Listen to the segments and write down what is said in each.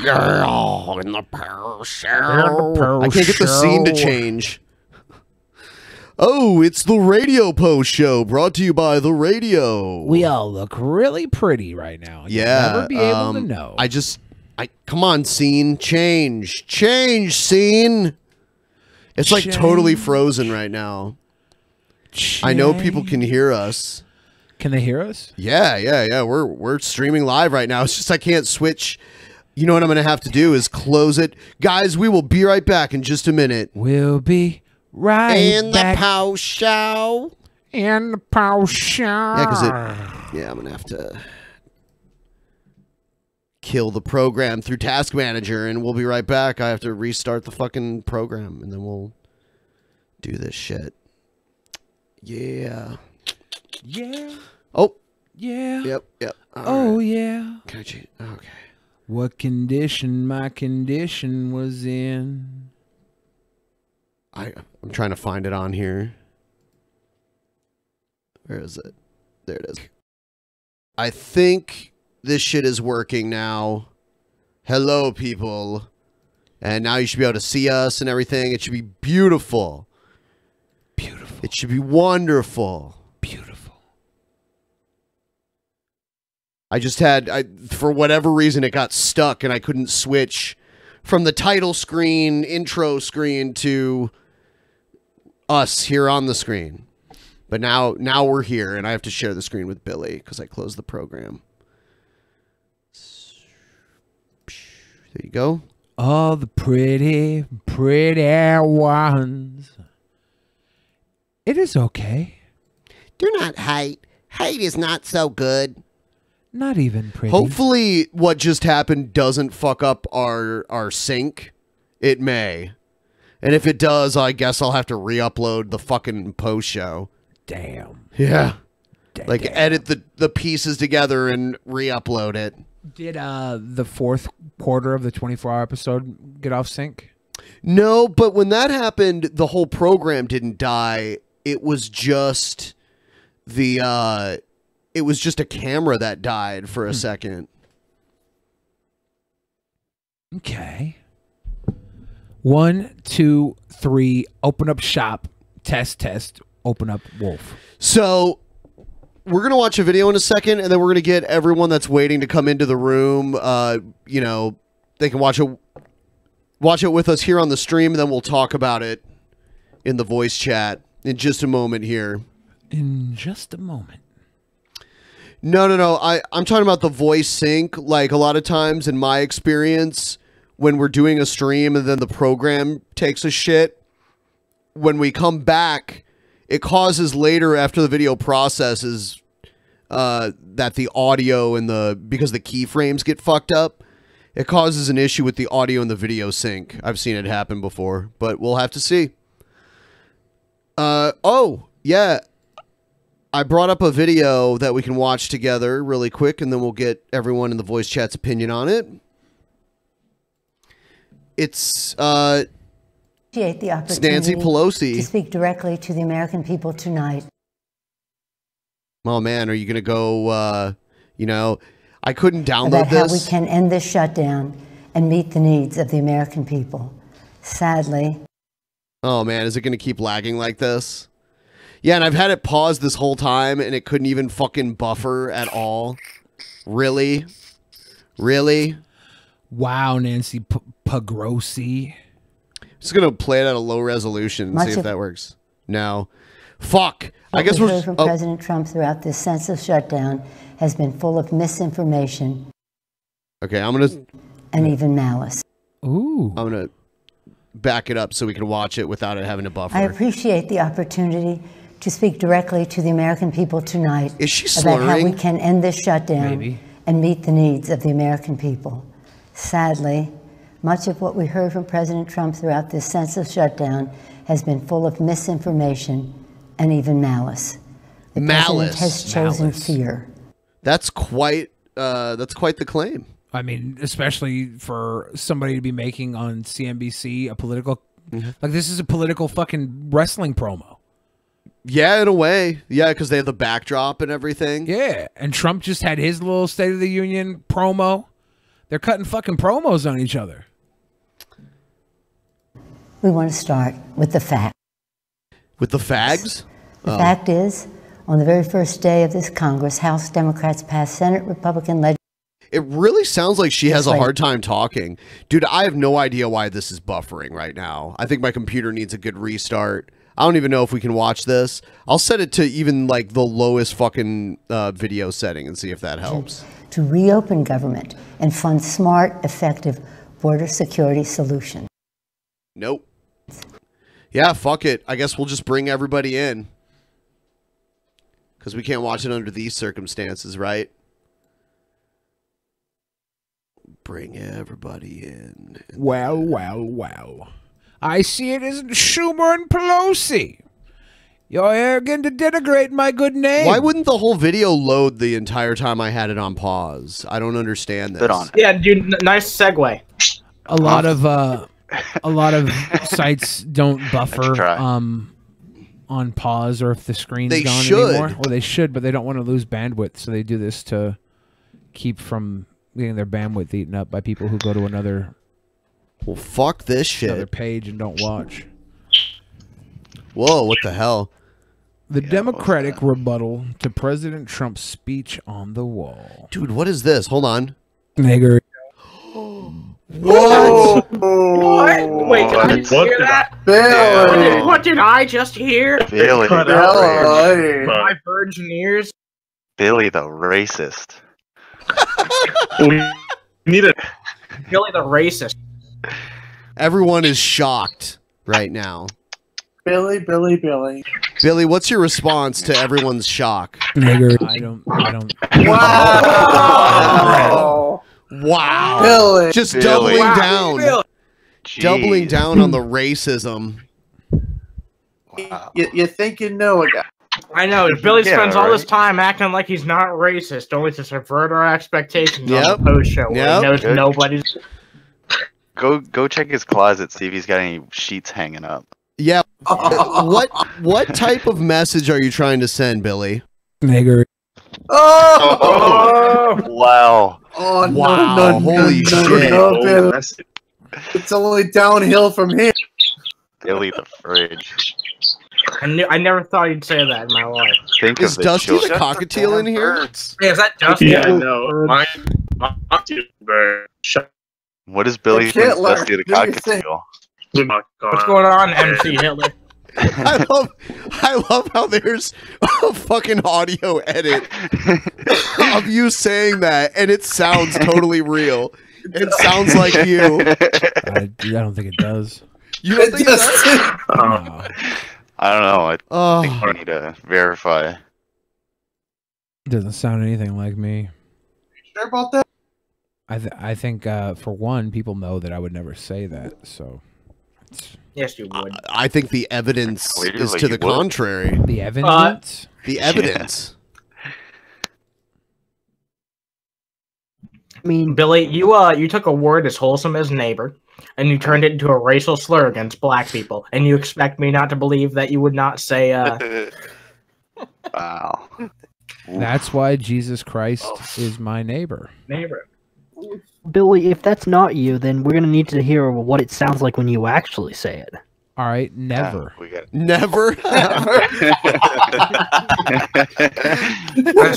Yeah, in the post show. I can't get the scene to change. Oh, it's the radio post show brought to you by the radio. We all look really pretty right now. You'll Yeah. never be able to know. Come on, scene. Change, scene. It's like totally frozen right now. I know people can hear us. Can they hear us? Yeah. We're streaming live right now. It's just I can't switch. You know what I'm going to have to do is close it. Guys, we will be right back in just a minute. We'll be right in back. The post show. In the post show. Yeah, I'm going to have to kill the program through Task Manager, and we'll be right back. I have to restart the fucking program, and then we'll do this shit. Yeah. Yeah. Oh. Yeah. Yep. Oh, yeah. Can I change? Okay. What condition my condition was in. I'm trying to find it on here. Where is it? There it is. I think this shit is working now. Hello, people. And now you should be able to see us and everything. It should be beautiful. Beautiful. It should be wonderful. Beautiful. I just had, for whatever reason, it got stuck and I couldn't switch from the title screen, intro screen to us here on the screen. But now we're here and I have to share the screen with Billy because I closed the program. There you go. All the pretty ones. It is okay. Do not hate. Hate is not so good. Not even pretty. Hopefully what just happened doesn't fuck up our sync. It may. And if it does, I guess I'll have to re-upload the fucking post show. Damn. Yeah. Damn. Like edit the pieces together and re-upload it. Did the fourth quarter of the 24-hour episode get off sync? No, but when that happened, the whole program didn't die. It was just it was just a camera that died for a second. Okay. 1, 2, 3. Open up shop. Test. Open up wolf. So we're going to watch a video in a second, and then we're going to get everyone that's waiting to come into the room. You know, they can watch it with us here on the stream, and then we'll talk about it in the voice chat in just a moment here. In just a moment. No. I'm talking about the voice sync. Like a lot of times in my experience, when we're doing a stream and then the program takes a shit, when we come back, it causes later after the video processes that the audio and because the keyframes get fucked up, it causes an issue with the audio and the video sync. I've seen it happen before, but we'll have to see. Oh, yeah. I brought up a video that we can watch together really quick, and then we'll get everyone in the voice chat's opinion on it. It's the opportunity Nancy Pelosi to speak directly to the American people tonight. Oh man, are you gonna go? You know, I couldn't download about this. How we can end this shutdown and meet the needs of the American people. Sadly. Oh man, is it gonna keep lagging like this? Yeah, and I've had it paused this whole time, and it couldn't even fucking buffer at all. Really? Wow, Nancy Pelosi. Just gonna play it at a low resolution and see if that works. No. Fuck. I guess we're heard from President Trump throughout this senseless shutdown has been full of misinformation. Okay, I'm gonna and even malice. Ooh. I'm gonna back it up so we can watch it without it having to buffer. I appreciate the opportunity to speak directly to the American people tonight. Is she slurring? About how we can end this shutdown and meet the needs of the American people. Sadly, much of what we heard from President Trump throughout this senseless shutdown has been full of misinformation and even malice. The president has chosen fear. That's quite the claim. I mean, especially for somebody to be making on CNBC a political, like this is a political fucking wrestling promo. Yeah, in a way. Yeah, because they have the backdrop and everything. Yeah, and Trump just had his little State of the Union promo. They're cutting fucking promos on each other. We want to start with the facts. With the fags? The fact is, on the very first day of this Congress, House Democrats passed Senate Republican legislation. It really sounds like she has a hard time talking. Dude, I have no idea why this is buffering right now. I think my computer needs a good restart. I don't even know if we can watch this. I'll set it to even like the lowest fucking video setting and see if that helps. To reopen government and fund smart, effective border security solutions. Nope. Yeah, fuck it. I guess we'll just bring everybody in. Because we can't watch it under these circumstances, right? Bring everybody in. Well, well, well. I see it isn't Schumer and Pelosi. You're arrogant to denigrate my good name. Why wouldn't the whole video load the entire time I had it on pause? I don't understand this. Yeah, dude, nice segue. A lot of sites don't buffer on pause or if the screen's They gone should. anymore. Well, they should, but they don't want to lose bandwidth, so they do this to keep from getting their bandwidth eaten up by people who go to another. Well, fuck this shit. Another page and don't watch. Whoa, what the hell? The Democratic rebuttal to President Trump's speech on the wall. Dude, what is this? Hold on. Nigger. What? What? Wait, did I just hear that? What did I just hear? Billy. My virgin ears. Billy the racist. We need it. Billy the racist. Everyone is shocked right now. Billy. Billy, what's your response to everyone's shock? Nigger. I don't. Wow. Wow. Billy. Just Billy. doubling Wow, down. Billy. Doubling down on the racism. Wow. You think you know a guy. I know. Billy Yeah, spends all this right. time acting like he's not racist, only to subvert our expectations on Yep. the post show. Where Yep. he knows Good. nobody's. Go check his closet, see if he's got any sheets hanging up. Yeah. What type of message are you trying to send, Billy? Nigger. Oh! Wow. Oh, Wow, no, holy shit. no, Billy. It's only downhill from here. Billy the fridge. I never thought he'd say that in my life. Think Is of the Dusty the children. cockatiel in here? Hey, is that Dusty? Yeah, I know. My bird. Shut What is Billy Hey, think Hitler, Dusty the do your thing. cockatiel? What's going on, MC Hitler? I love how there's a fucking audio edit of you saying that, and it sounds totally real. It sounds like you. I don't think it does. You don't think it does? No. I don't know. I Oh, think we need to verify. It doesn't sound anything like me. Sure about that? I think for one, people know that I would never say that. So Yes, you would. I think the evidence Clearly is to the you would. contrary. the evidence. The evidence. I mean, Billy, you took a word as wholesome as neighbor, and you turned it into a racial slur against black people, and you expect me not to believe that you would not say, Wow. That's why Jesus Christ is my neighbor. neighbor. Billy, if that's not you, then we're gonna need to hear what it sounds like when you actually say it. All right, never. We got Never. That's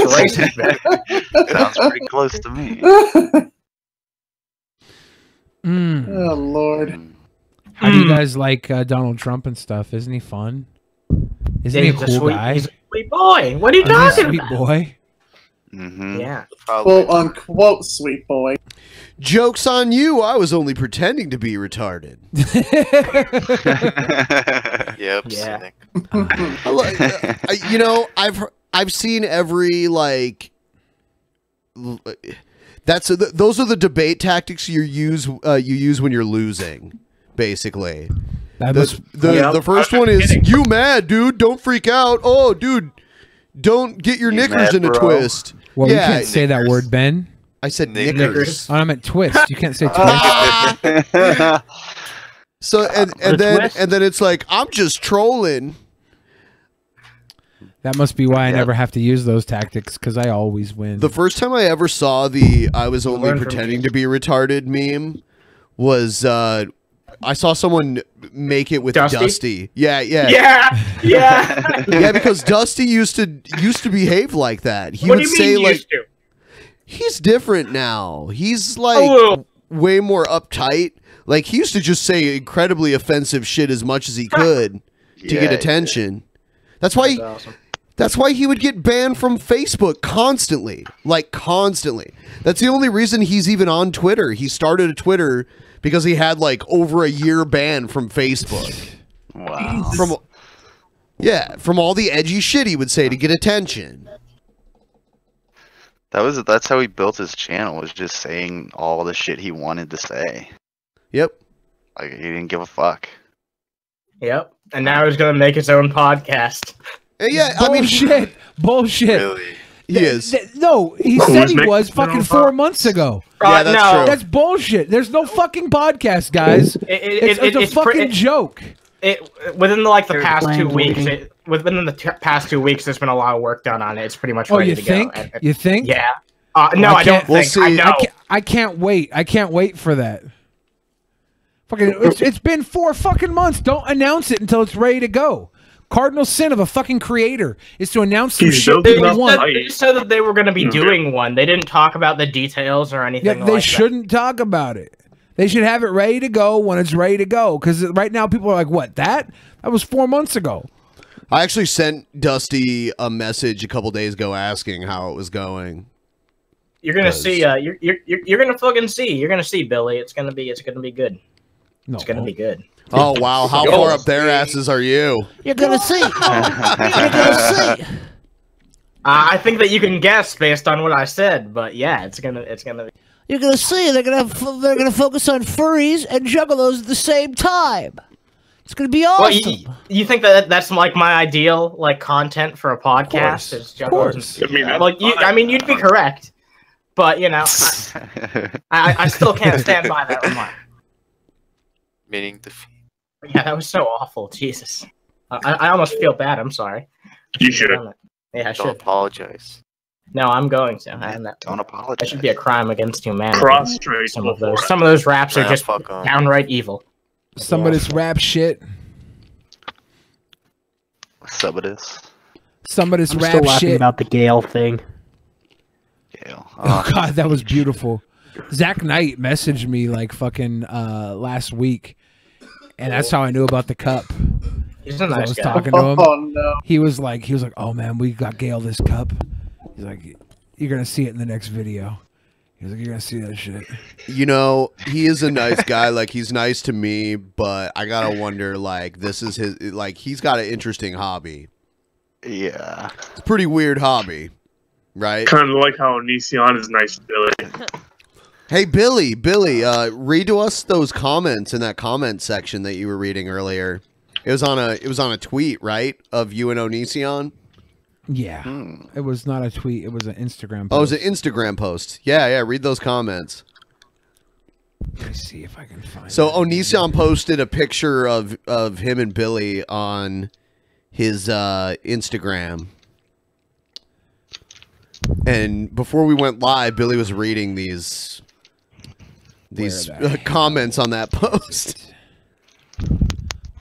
racist, Billy. sounds pretty close to me. Oh, Lord. How do you guys like Donald Trump and stuff? Isn't he fun? Isn't he a cool guy? He's a sweet boy. What are you Isn't he a talking sweet about? boy? Mm-hmm. Yeah. Quote unquote, sweet boy. Joke's on you. I was only pretending to be retarded. Yep. Yeah. You know, I've seen every like. Those are the debate tactics you use when you're losing, basically. The first one is you mad, dude? Don't freak out. Oh, dude, don't get your knickers mad, in a bro? twist. Well, yeah, you can't say that word, Ben. I said Knickers. knickers. Oh, I meant twist. You can't say twist. So and then it's like I'm just trolling. That must be why I never have to use those tactics, because I always win. The first time I ever saw the "I was only Learn from pretending to be retarded" meme was I saw someone make it with Dusty. Yeah. Yeah, because Dusty used to behave like that. He would say like, he's different now. He's like way more uptight. Like he used to just say incredibly offensive shit as much as he could to get attention. That's why. Awesome. That's why he would get banned from Facebook constantly. Like, constantly. That's the only reason he's even on Twitter. He started a Twitter because he had, like, over a year ban from Facebook. Wow. From all the edgy shit he would say to get attention. That's how he built his channel, was just saying all the shit he wanted to say. Yep. Like, he didn't give a fuck. Yep. And now he's going to make his own podcast. Yeah, bullshit. Bullshit. Really? He is. No, he said he was fucking 4 months ago. Yeah, that's true. That's bullshit. There's no fucking podcast, guys. It's a fucking joke. Within the past 2 weeks, within the past 2 weeks, there's been a lot of work done on it. It's pretty much ready to go. You think? Yeah. No, I don't think. I know. I can't wait. I can't wait for that. Fucking, it's been 4 fucking months. Don't announce it until it's ready to go. Cardinal sin of a fucking creator is to announce some shit they want. They just said that they were going to be doing one. They didn't talk about the details or anything. Yeah, they shouldn't talk about it. They should have it ready to go when it's ready to go. Because right now people are like, "What? That was 4 months ago." I actually sent Dusty a message a couple days ago asking how it was going. You're gonna see. You're gonna fucking see. You're gonna see, Billy. It's gonna be good. No, it's gonna be good. Oh wow! How far up their asses are you? You're gonna see. You're gonna see. I think that you can guess based on what I said, but yeah, it's gonna be. You're gonna see. They're gonna focus on furries and juggalos at the same time. It's gonna be awesome. Well, you think that's like my ideal content for a podcast? Is juggalos? I mean, you'd be correct, but you know, I still can't stand by that remark. Meaning defeat. Yeah, that was so awful. Jesus. I almost feel bad. I'm sorry. You should. Yeah, I should. Don't apologize. No, I'm going to. Don't apologize. That should be a crime against humanity. Prostrate. Some of those raps are just downright evil. Some of this rap shit. Some of this. Some of this I'm rap still laughing shit about the Gale thing. Gale. Oh god, that was beautiful. Zach Knight messaged me like fucking last week, and that's how I knew about the cup. He's a nice guy. I was talking to him. Oh no. He was like, oh man, we got Gale this cup. He's like, you're gonna see it in the next video. He's like, you're gonna see that shit. You know, he is a nice guy. Like, he's nice to me, but I gotta wonder, like, this is his, like, he's got an interesting hobby. Yeah. It's a pretty weird hobby, right? Kind of like how Onision is nice to Billy. Hey, Billy, read to us those comments in that comment section that you were reading earlier. It was on a tweet, right, of you and Onision? Yeah. It was not a tweet. It was an Instagram post. Oh, it was an Instagram post. Yeah, read those comments. Let me see if I can find So Onision posted a picture of him and Billy on his Instagram. And before we went live, Billy was reading these comments on that post.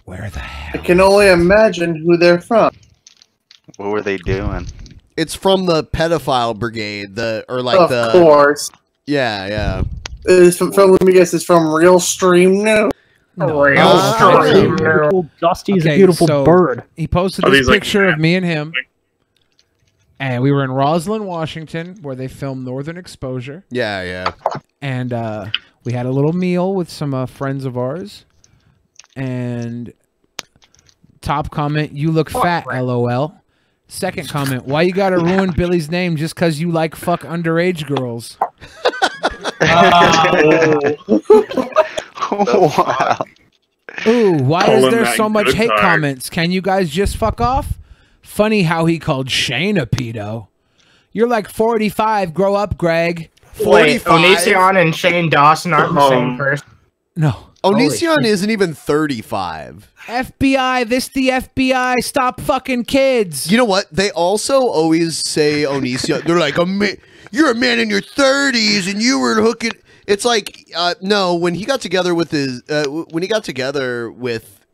Where the hell? I can only imagine who they're from. What were they doing? It's from the pedophile brigade, Of course. Yeah. It's from let me guess, it's from Real Stream News. Dusty's a beautiful bird. He posted this picture of me and him. And we were in Roslyn, Washington, where they filmed Northern Exposure. Yeah. And we had a little meal with some friends of ours. And top comment, you look fat, LOL. Second comment, why you gotta ruin Billy's name just because you like fuck underage girls? Wow. Ooh, why is there so much hate comments? Can you guys just fuck off? Funny how he called Shane a pedo. You're like 45, grow up, Greg. 45? Wait, Onision and Shane Dawson aren't the same person? No. Onision isn't even 35. FBI, this the FBI. Stop fucking kids. You know what? They also always say Onision. They're like, you're a man in your 30s and you were hooking. It's like, no, when he got together with his,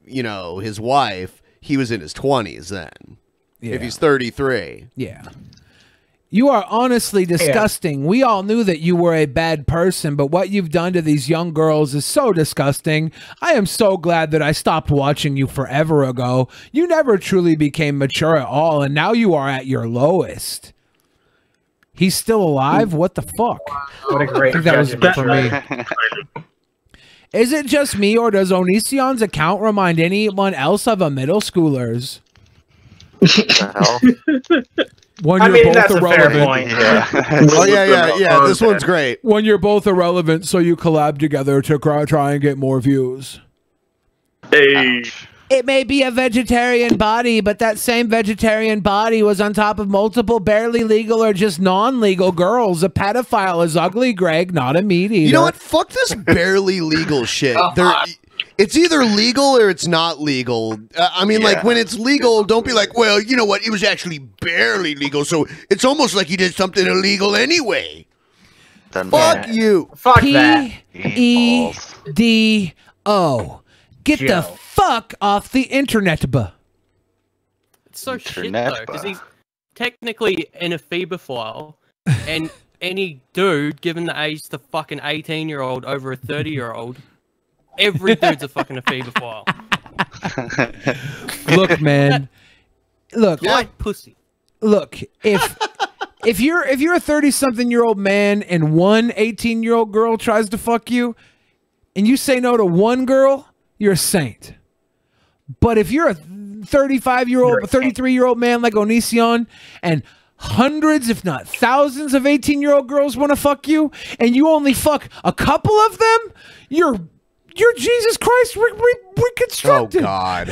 you know, his wife, he was in his 20s then. Yeah. If he's 33. Yeah. You are honestly disgusting. Yeah. We all knew that you were a bad person, but what you've done to these young girls is so disgusting. I am so glad that I stopped watching you forever ago. You never truly became mature at all, and now you are at your lowest. He's still alive? What the fuck? What a great that was for me. Is it just me, or does Onision's account remind anyone else of a middle schooler's? When you're both that's irrelevant. A fair point. Yeah. Oh yeah. This one's great. When you're both irrelevant, so you collab together to try and get more views. Hey. It may be a vegetarian body, but that same vegetarian body was on top of multiple barely legal or just non-legal girls. A pedophile is ugly, Greg, not a meat eater. You know what? Fuck this barely legal shit. It's either legal or it's not legal. I mean, like, when it's legal, don't be like, well, you know what? It was actually barely legal, so it's almost like you did something illegal anyway. Fuck you. Fuck that. P-E-D-O. Get the fuck off the internet, buh. It's so shit, though, because he's technically in a phebophile, and any dude, given the age to fucking 18-year-old over a 30-year-old, every dude's a fucking phebophile. Look, man. Look. White pussy. Look, if you're a 30-something-year-old man and one 18-year-old girl tries to fuck you, and you say no to one girl, you're a saint. But if you're a 35-year-old, 33-year-old man like Onision, and hundreds, if not thousands of 18-year-old girls want to fuck you, and you only fuck a couple of them, you're Jesus Christ reconstructed. Oh God!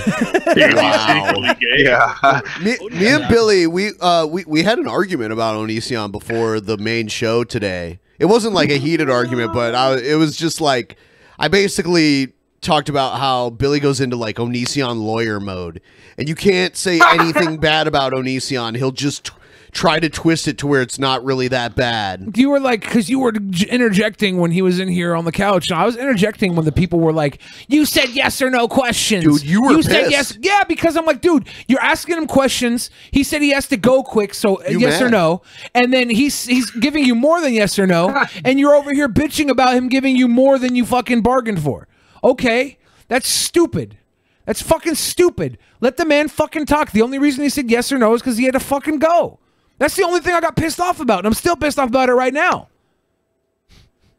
Wow. Yeah. Me and Billy, we had an argument about Onision before the main show today. It wasn't like a heated argument, but it was just like I basically talked about how Billy goes into like Onision lawyer mode, and you can't say anything bad about Onision. He'll just try to twist it to where it's not really that bad. You were like, because you were interjecting when he was in here on the couch. And I was interjecting when the people were like, you said yes or no questions. Dude, you were pissed. Said yes. Yeah, because I'm like, dude, you're asking him questions. He said he has to go quick, so yes or no. And then he's giving you more than yes or no. And you're over here bitching about him giving you more than you fucking bargained for. Okay, that's stupid. That's fucking stupid. Let the man fucking talk. The only reason he said yes or no is because he had to fucking go. That's the only thing I got pissed off about, and I'm still pissed off about it right now.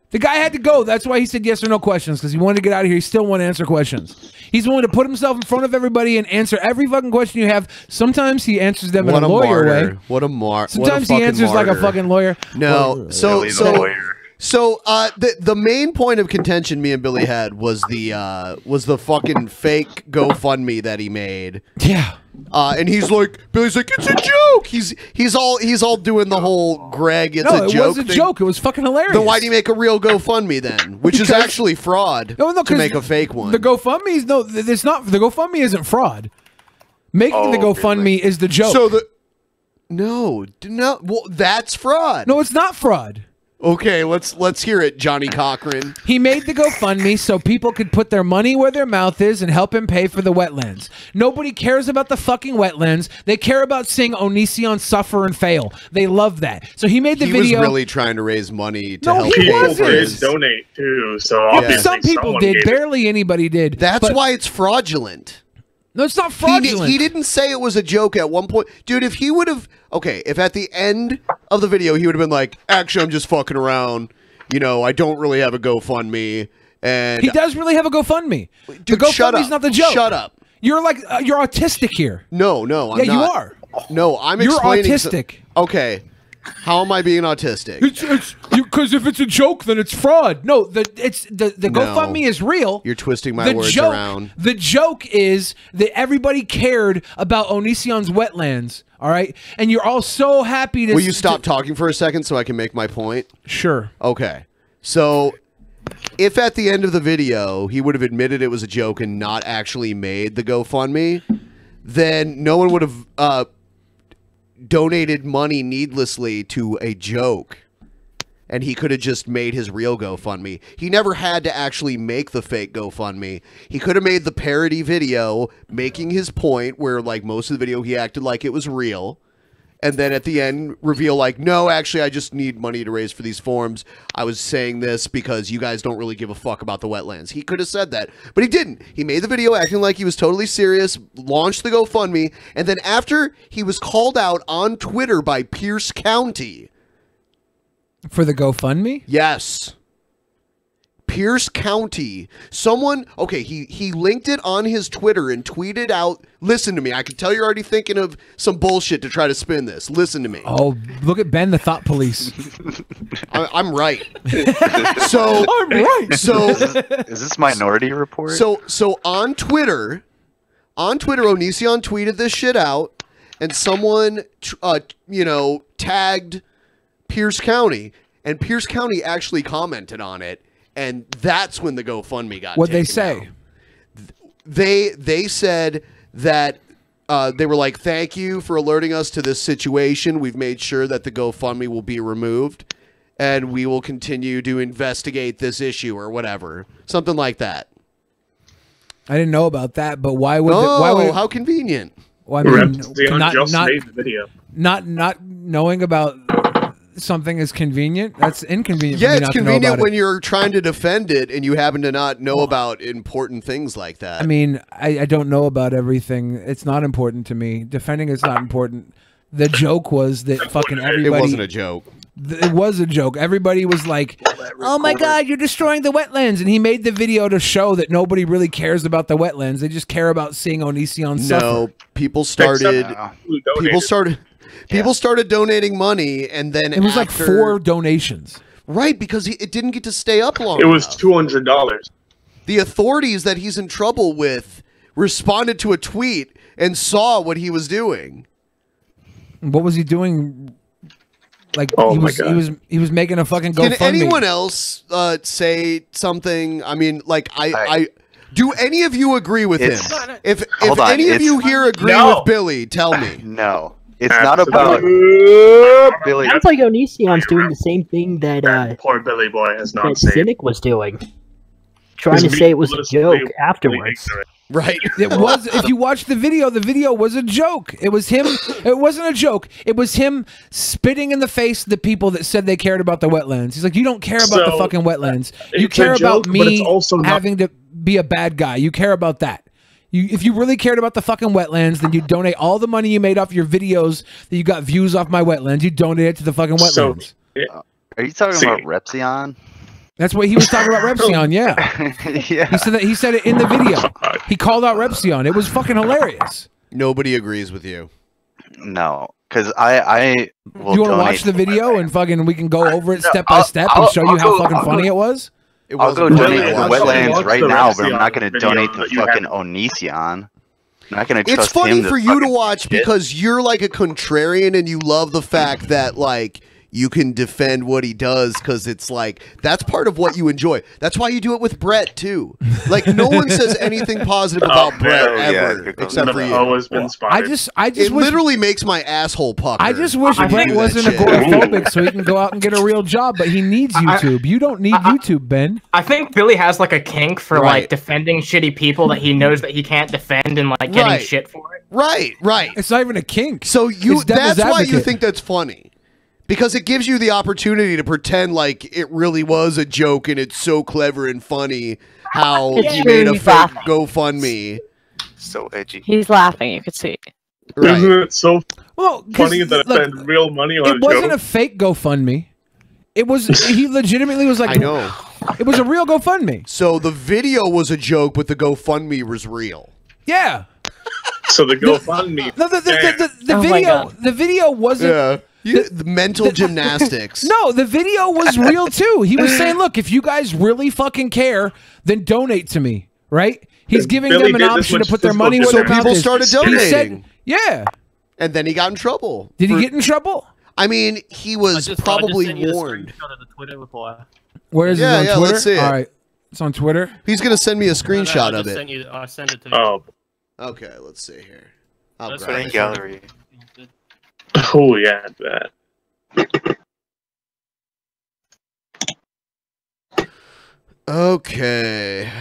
The guy had to go. That's why he said yes or no questions, because he wanted to get out of here. He still wanted to answer questions. He's willing to put himself in front of everybody and answer every fucking question you have. Sometimes he answers them in a lawyer way. What a martyr. Sometimes he answers like a fucking lawyer. No, so the main point of contention me and Billy had was the fucking fake GoFundMe that he made. Yeah. And Billy's like, it's a joke. He's all doing the whole Greg, it's a joke. No, it was a joke. It was fucking hilarious. Then why do you make a real GoFundMe then? Which is actually fraud to make a fake one. The GoFundMe is it's not. The GoFundMe isn't fraud. Making the GoFundMe is the joke. So no, well, that's fraud. No, it's not fraud. Okay, let's hear it, Johnny Cochran. He made the GoFundMe so people could put their money where their mouth is and help him pay for the wetlands. Nobody cares about the fucking wetlands. They care about seeing Onision suffer and fail. They love that. So he made the video. He was really trying to raise money to help people donate too. So obviously some people did. Barely anybody did. That's why it's fraudulent. No, it's not fraudulent. He didn't say it was a joke at one point. Dude, if he would have... Okay, if at the end of the video he would have been like, actually, I'm just fucking around. You know, I don't really have a GoFundMe. And he does really have a GoFundMe. Dude, the GoFundMe's not the joke. Shut up. You're like, you're autistic here. No, I'm not. Yeah, you are. No, I'm explaining... You're autistic. Okay. How am I being autistic? Because if it's a joke, then it's fraud. No, the GoFundMe is real. You're twisting my words around. The joke is that everybody cared about Onision's wetlands, all right? And you're all so happy to... Will you stop talking for a second so I can make my point? Sure. Okay. So if at the end of the video he would have admitted it was a joke and not actually made the GoFundMe, then no one would have donated money needlessly to a joke. And he could have just made his real GoFundMe. He never had to actually make the fake GoFundMe. He could have made the parody video making his point where, like, most of the video he acted like it was real. And then at the end reveal, like, no, actually, I just need money to raise for these forms. I was saying this because you guys don't really give a fuck about the wetlands. He could have said that, but he didn't. He made the video acting like he was totally serious, launched the GoFundMe, and then after he was called out on Twitter by Pierce County... For the GoFundMe? Yes. Pierce County. Someone, okay, he linked it on his Twitter and tweeted out, listen to me, I can tell you're already thinking of some bullshit to try to spin this. Listen to me. Oh, look at Ben, the thought police. I'm right. So I'm right. So is this Minority Report? So on Twitter, Onision tweeted this shit out, and someone, tagged Pierce County, and Pierce County actually commented on it, and that's when the GoFundMe got What'd they taken say? out. They said that they were like, thank you for alerting us to this situation. We've made sure that the GoFundMe will be removed, and we will continue to investigate this issue or whatever. Something like that. I didn't know about that, but why would... How convenient. Well, I mean, just made the video. Not knowing about... something is convenient. That's inconvenient. Yeah, for me it's not to know convenient about when it. you're trying to defend it and you happen to not know about important things like that. I mean, I don't know about everything. It's not important to me. Defending is not important. The joke was that fucking everybody... It wasn't a joke. It was a joke. Everybody was like, oh my God, you're destroying the wetlands. And he made the video to show that nobody really cares about the wetlands. They just care about seeing Onision suffer. No, people started donating money, and then it was like 4 donations. Right, because it didn't get to stay up long It was enough. $200. The authorities that he's in trouble with responded to a tweet and saw what he was doing. What was he doing? Like, Oh he my was God. he was making a fucking GoFundMe. Can anyone else say something? I mean, like, I do any of you agree with him? If any of you here agree with Billy, tell me. No. It's not about Billy. Sounds like Onision's doing the same thing that Poor Billy boy has not that saved. Cynic was doing. Trying to say it was a joke afterwards. Right. It was. If you watch the video was a joke. It was him. It wasn't a joke. It was him spitting in the face of the people that said they cared about the wetlands. He's like, you don't care about the fucking wetlands. You it's a care joke, about but it's me also not- having to be a bad guy. You care about that. If you really cared about the fucking wetlands, then you donate all the money you made off your videos that you got views off my wetlands. You donate it to the fucking wetlands. Are you talking about Repsion? That's what he was talking about, Repsion. Yeah. Yeah. He said that. He said it in the video. He called out Repsion. It was fucking hilarious. Nobody agrees with you. No, because I will You want to donate watch the video and fucking we can go over it step by step and show you how fucking funny it was? I'll go donate to the wetlands right now, but I'm Repsion not going to video donate to that you fucking had. Onision. I'm not going to It's trust funny him for you to fucking watch shit. because you're like a contrarian and you love the fact that, like, you can defend what he does because it's like that's part of what you enjoy. That's why you do it with Brett too. Like, no one says anything positive about Brett ever except for you. Always been spotted. I just It wish, literally makes my asshole pucker. I just wish when you Brett do that wasn't shit. agoraphobic so he can go out and get a real job, but he needs YouTube. You don't need YouTube, Ben. I think Billy has like a kink for Right. like defending shitty people that he knows that he can't defend and like getting Right. shit for it. Right. It's not even a kink. So It's devil's that's why you advocate. think that's funny. Because it gives you the opportunity to pretend like it really was a joke and it's so clever and funny how It's he true, made a he's fake laughing. GoFundMe. So edgy. He's laughing. You could see. Right. Isn't it so Well, funny that I spend real money on it a wasn't joke? a fake GoFundMe. It was. He legitimately was like, I know. It was a real GoFundMe. So the video was a joke, but the GoFundMe was real. Yeah. So the GoFundMe. No, the Oh my video. God. The video wasn't. Yeah. The mental gymnastics. No, the video was real too. He was saying, "Look, if you guys really fucking care, then donate to me." Right? He's giving Billy them an did this option to much put their physical money where So their mouth people is. started He said, donating. yeah. And then he got in trouble. Did he for- get in trouble? I mean, he I was just probably sent you the warned. screenshot of the Twitter reply. Where is it on Twitter? Let's see it. All right, it's on Twitter. He's gonna send me a screenshot No, of it. I sent it to you. Oh. Okay, let's see here. That's Right, gallery. Oh yeah, that. Okay.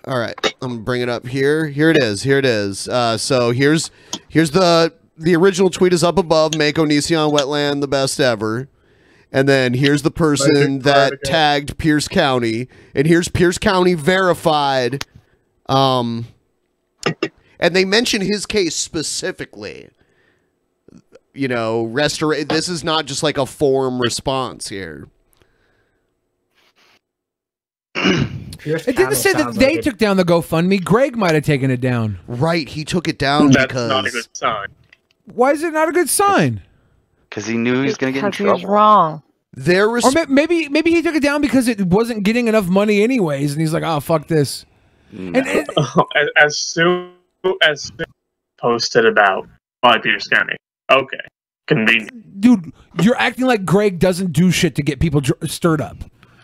All right. I'm gonna bring it up here. Here it is. Here it is. So here's the original tweet is up above. Make Onision wetland the best ever. And then here's the person that tagged Pierce County, and here's Pierce County verified. And they mention his case specifically. You know, this is not just like a form response here. It didn't say that they took down the GoFundMe. Greg might have taken it down. Right, he took it down That's because not a good sign. Why is it not a good sign? Because he knew he was going to get in trouble. He was wrong. Or maybe he took it down because it wasn't getting enough money anyways, and he's like, "Oh, fuck this." No. As soon as posted about Pierce County, okay, convenient. Dude, you're acting like Greg doesn't do shit to get people stirred up.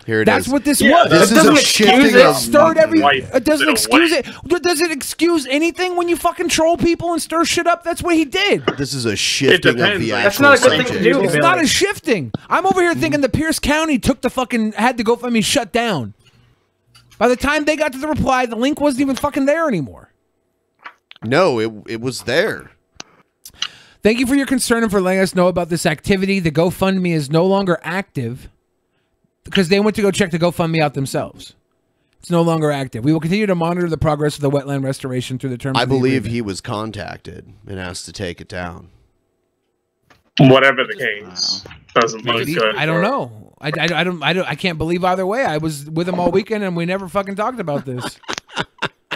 Here it That's is. what this was. This is a shifting of stirred every. It doesn't excuse it. Does it excuse anything when you fucking troll people and stir shit up? That's what he did. This is a shifting of the That's actual not a good thing to subject. do. It's not a shifting. I'm over here thinking the Pierce County took the fucking had the GoFundMe shut down. By the time they got to the reply, the link wasn't even fucking there anymore. No, it was there. Thank you for your concern and for letting us know about this activity. The GoFundMe is no longer active because they went to go check the GoFundMe out themselves. It's no longer active. We will continue to monitor the progress of the wetland restoration through the terms. I of the believe agreement. he was contacted and asked to take it down. Whatever the case, doesn't look good. I don't know. I can't believe either way. I was with him all weekend and we never fucking talked about this.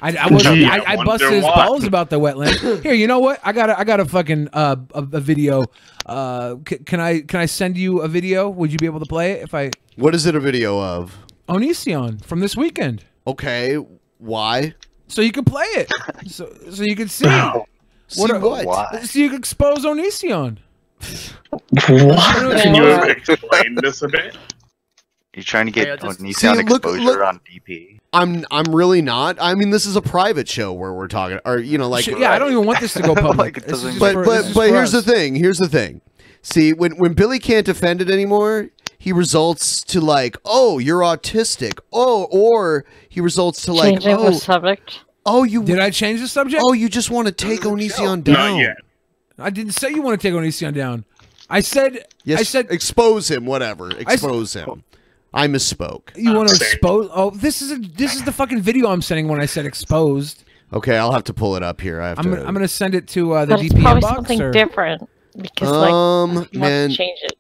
I busted his balls about the wetland. Here, you know what? I got a fucking a video. Can I send you a video? Would you be able to play it if I? What is it a video of? Onision from this weekend. Okay, why? So you can play it. So you can see. See what? So you can expose Onision. What? Can you explain this a bit? You're trying to get Onision exposure on DP. I'm really not. I mean, this is a private show where we're talking, or you know, like yeah, I don't even want this to go public. But here's the thing. Here's the thing. See, when Billy can't defend it anymore, he results to like, oh, you're autistic. Oh, or he results to like, Changing the subject. Oh, you did I change the subject? Oh, you just want to take Onision down. Not yet. I didn't say you want to take Onision down. I said yes, I said expose him. Whatever, expose him. I misspoke. You want to expose? Oh, this is the fucking video I'm sending when I said exposed. Okay, I'll have to pull it up here. I'm gonna send it to the but DP it's probably inbox. something different because like you man, want to change it.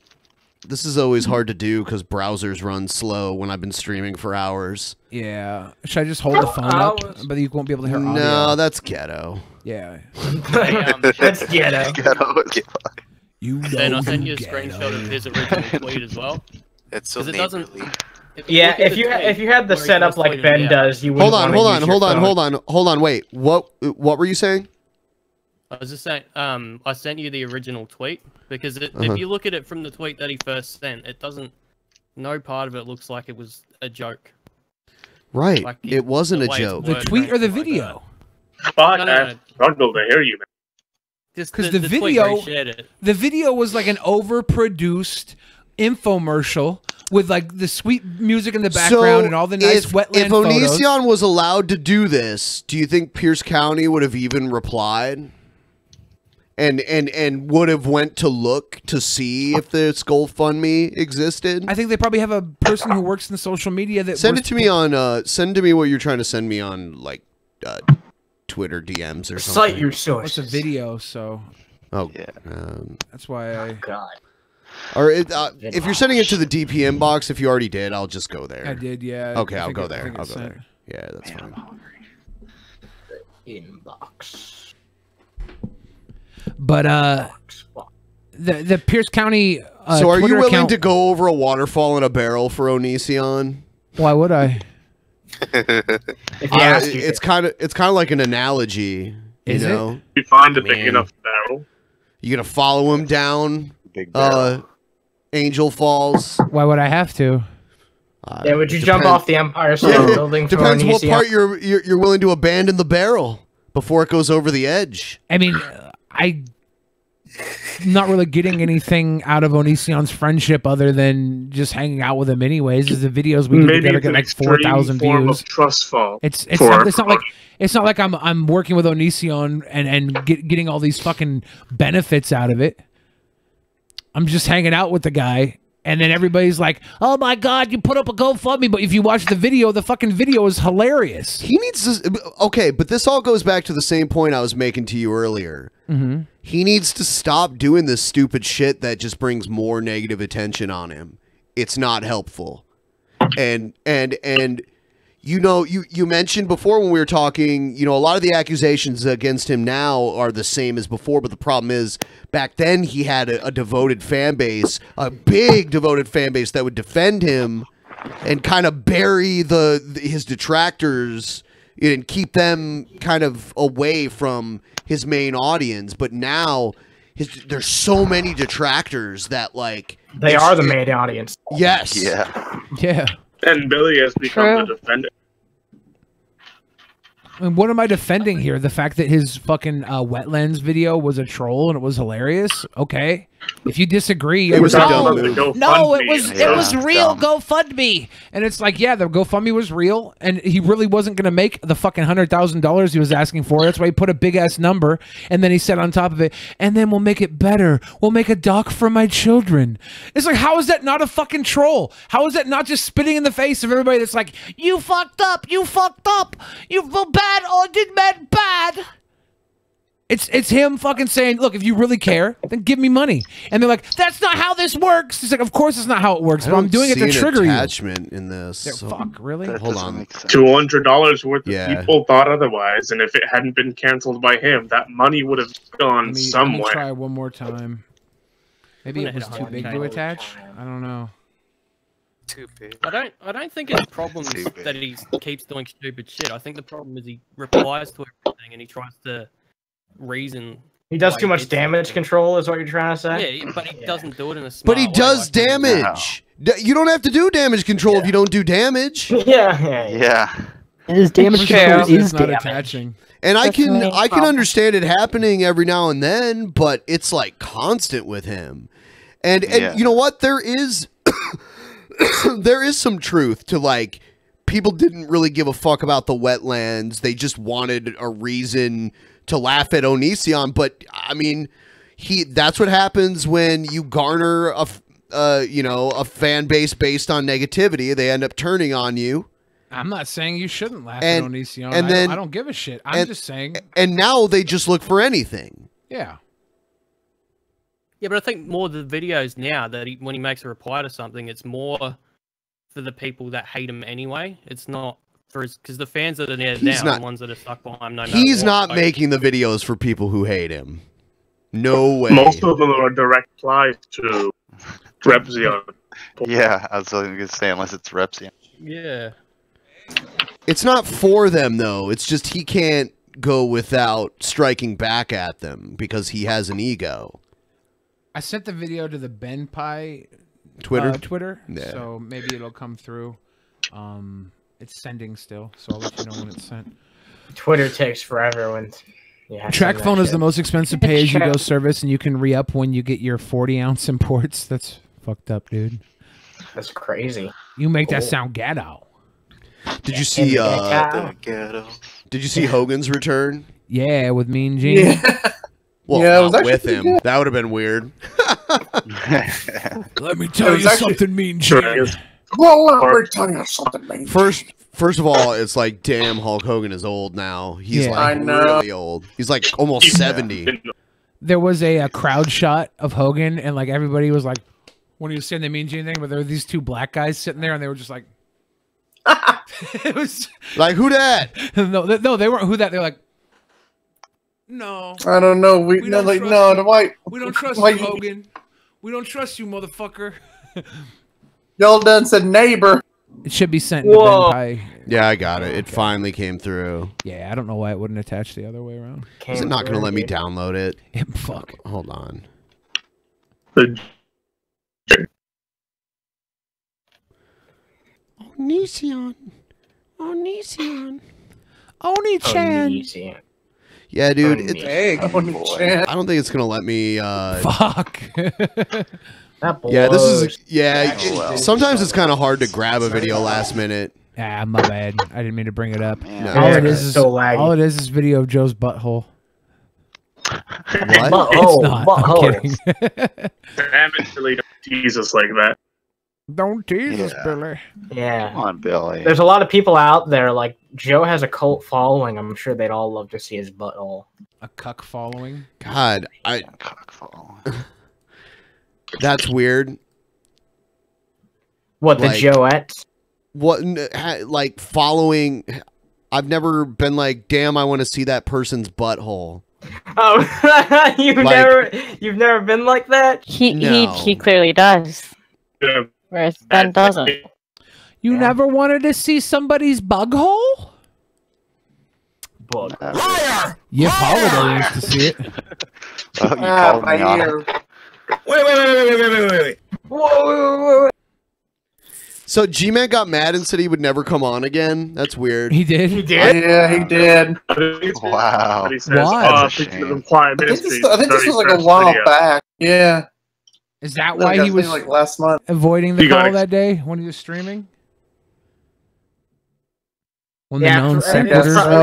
This is always hard to do because browsers run slow when I've been streaming for hours. Yeah. Should I just hold the phone up? But you won't be able to hear audio. No, that's ghetto. Yeah. That's ghetto. Then I'll send you a screenshot of his original tweet as well. It's so it doesn't. Yeah, if you had the setup like Ben does, you would. Hold on. Wait, what were you saying? I was just saying, I sent you the original tweet because if you look at it from the tweet that he first sent, it doesn't. No part of it looks like it was a joke. Right, Like it wasn't a the way joke. it's The tweet or the video? Fuck, I struggle to hear you, man. Because the video was like an overproduced infomercial with like the sweet music in the background and all the nice wetland if photos. Onision was allowed to do this, do you think Pierce County would have even replied? And would have went to look to see if this GoFundMe existed? I think they probably have a person who works in social media that send it to me on send to me what you're trying to send me on like Twitter DMs or something. Cite your source. It's a video, so oh yeah, that's why I. God. Or if you're sending it to the DP inbox, if you already did, I'll just go there. I did, yeah. Okay, I'll think go it- I there. think I'll it's go sent. there. Yeah, that's fine. Inbox. But the Pierce County. So, are Twitter you willing account, to go over a waterfall in a barrel for Onision? Why would I? It's kind of like an analogy. Is you it? know? You find a big enough barrel. You gonna follow him down? Big barrel. Angel Falls. Why would I have to? Yeah, would you jump off the Empire State Building? Depends what part you're willing to abandon the barrel before it goes over the edge. I mean, I'm not really getting anything out of Onision's friendship other than just hanging out with him anyways. Is the videos we do together get like 4,000 views. Trust fall. It's not like I'm working with Onision and getting all these fucking benefits out of it. I'm just hanging out with the guy. And then everybody's like, "Oh my God, you put up a GoFundMe!" But if you watch the fucking video is hilarious. He needs to. Okay, but this all goes back to the same point I was making to you earlier. Mm-hmm. He needs to stop doing this stupid shit that just brings more negative attention on him. It's not helpful. And you know, you mentioned before when we were talking, you know, a lot of the accusations against him now are the same as before, but the problem is back then he had a devoted fan base, a big devoted fan base that would defend him and kind of bury his detractors and keep them kind of away from his main audience. But now there's so many detractors that like they are the main audience. Yes. Yeah. And Billy has become the defender. I mean, what am I defending here? The fact that his fucking wetlands video was a troll and it was hilarious? Okay. If you disagree, it was no, it was real GoFundMe. And it's like, yeah, the GoFundMe was real, and he really wasn't going to make the fucking $100,000 he was asking for. That's why he put a big ass number, and then he said on top of it, and then we'll make it better. We'll make a doc for my children. It's like, how is that not a fucking troll? How is that not just spitting in the face of everybody that's like, you fucked up, you feel bad, or did bad. It's him fucking saying, look, if you really care, then give me money. And they're like, that's not how this works. It's like, of course it's not how it works, but I'm doing it to trigger you. Attachment in this. So, fuck, really? Hold on. $200 worth of people thought otherwise, and if it hadn't been canceled by him, that money would have gone somewhere. Let me try one more time. Maybe it was too big to attach. I don't know. Too big. I don't think his problem is that he keeps doing stupid shit. I think the problem is he replies to everything and he tries to reason. He does too much damage control, is what you're trying to say? Yeah, but he doesn't do it in a smart way. But he does damage. You don't have to do damage control if you don't do damage. Yeah. And his damage control is not attaching. And I can understand it happening every now and then, but it's like constant with him. And you know what? There is there is some truth to like people didn't really give a fuck about the wetlands. They just wanted a reason to laugh at Onision, but I mean, that's what happens when you garner a fan base based on negativity. They end up turning on you. I'm not saying you shouldn't laugh at Onision. And then I don't give a shit. I'm just saying. And now they just look for anything. Yeah. Yeah, but I think more the videos now that when he makes a reply to something, it's more for the people that hate him anyway. It's not for because the fans that are there now are the ones that are stuck behind. He's not making the videos for people who hate him. No way. Most of them are direct replies to Repzion. Yeah, I was going to say unless it's Repzion. Yeah. It's not for them though. It's just he can't go without striking back at them because he has an ego. I sent the video to the BENPAI Twitter. Yeah. So maybe it'll come through. It's sending still, so I'll let you know when it's sent. Twitter takes forever when. TrackPhone is the most expensive pay-as-you-go service, and you can re-up when you get your 40-ounce imports. That's fucked up, dude. That's crazy. You make that sound ghetto. Did you see? Did you see Hogan's return? Yeah, with Mean Gene. Yeah. Well, not with him. That would have been weird. Let me tell you something, Mean Gene. Well, let me tell you something, Mean Gene. First of all, it's like, damn, Hulk Hogan is old now. He's like really old. He's like almost 70. There was a crowd shot of Hogan, and like everybody was like, when he was saying the Mean Gene thing, but there were these two black guys sitting there, and they were just like, it was like, who that? No, they weren't who that. They're like, no. I don't know. We don't like no. The white. We don't trust you, Hogan. We don't trust you, motherfucker. Y'all done said neighbor. It should be sent to BENPAI. Yeah, I got it. It finally came through. Yeah, I don't know why it wouldn't attach the other way around. Is it not going to let me download it? Fuck. Hold on. Onision. Onision. Oni-chan. Yeah, dude. Hey, I don't think it's gonna let me. Fuck. Yeah, this is. Yeah, sometimes it's kind of hard to grab a video last minute. Ah, my bad. I didn't mean to bring it up. No. All it is so laggy. all it is video of Joe's butthole. What? It's not. I'm kidding. Damn it, Billy, don't tease us like that. Don't tease us, Billy. Yeah. Come on, Billy. There's a lot of people out there, like, Joe has a cult following. I'm sure they'd all love to see his butthole. A cuck following? God, Cock following. That's weird. What, the Like- Joettes? What, like, following... I've never been like, damn, I want to see that person's butthole. Oh, you've never been like that? He clearly does. Yeah. Whereas Ben doesn't. You never wanted to see somebody's bug hole? Liar! Yep, Holiday used to see it. Oh, you called me on it. Wait. Whoa. So G-Man got mad and said he would never come on again. That's weird. He did? He did? Yeah, he did. Wow. Why? I think this was like a while back. Yeah. Is that Like, why I he think, was like last month? avoiding the You got call it. that day when he was streaming? When the Yeah, non guess sequiturs so. were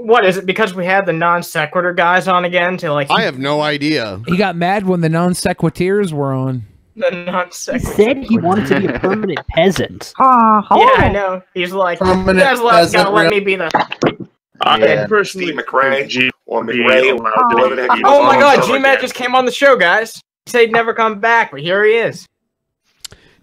on? What is it? Because we had the non sequitur guys on again to like. I have no idea. He got mad when the non sequiturs were on. The non He sequitur. said he wanted to be a permanent peasant. Yeah, I know. He's like, you Permanent guys peasant, gotta let real- me be the. Yeah. personally McRae or McRae, whatever the heck he Oh was my on God, the show G-Man again. just came on the show, guys. He said he'd never come back, but here he is.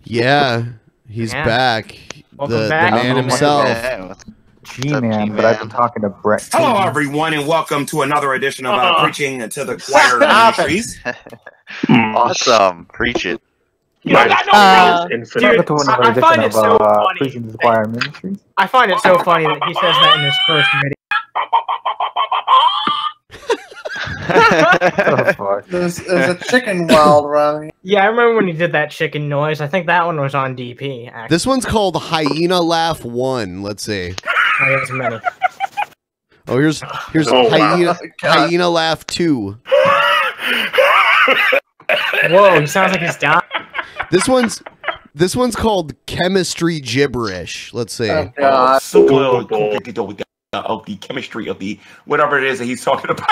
Yeah, he's Yeah. back. Welcome The back. man Oh, himself. Yeah, what's G-Man, but I've been talking to Brett. Hello, everyone, and welcome to another edition of Preaching to the Choir Ministries. awesome. Preach it. Dude, I find it so funny. Preaching to the Choir Ministries. I find it so funny that he says that in his first video. There's a chicken wild around here. Yeah, I remember when he did that chicken noise. I think that one was on DP. Actually. This one's called Hyena Laugh 1. Let's see. Oh, there's many. Oh, here's Oh, wow. Hyena Laugh 2. Whoa, he sounds like he's dying. This one's called Chemistry Gibberish. Let's see. Oh, God. Of the chemistry of the whatever it is that he's talking about.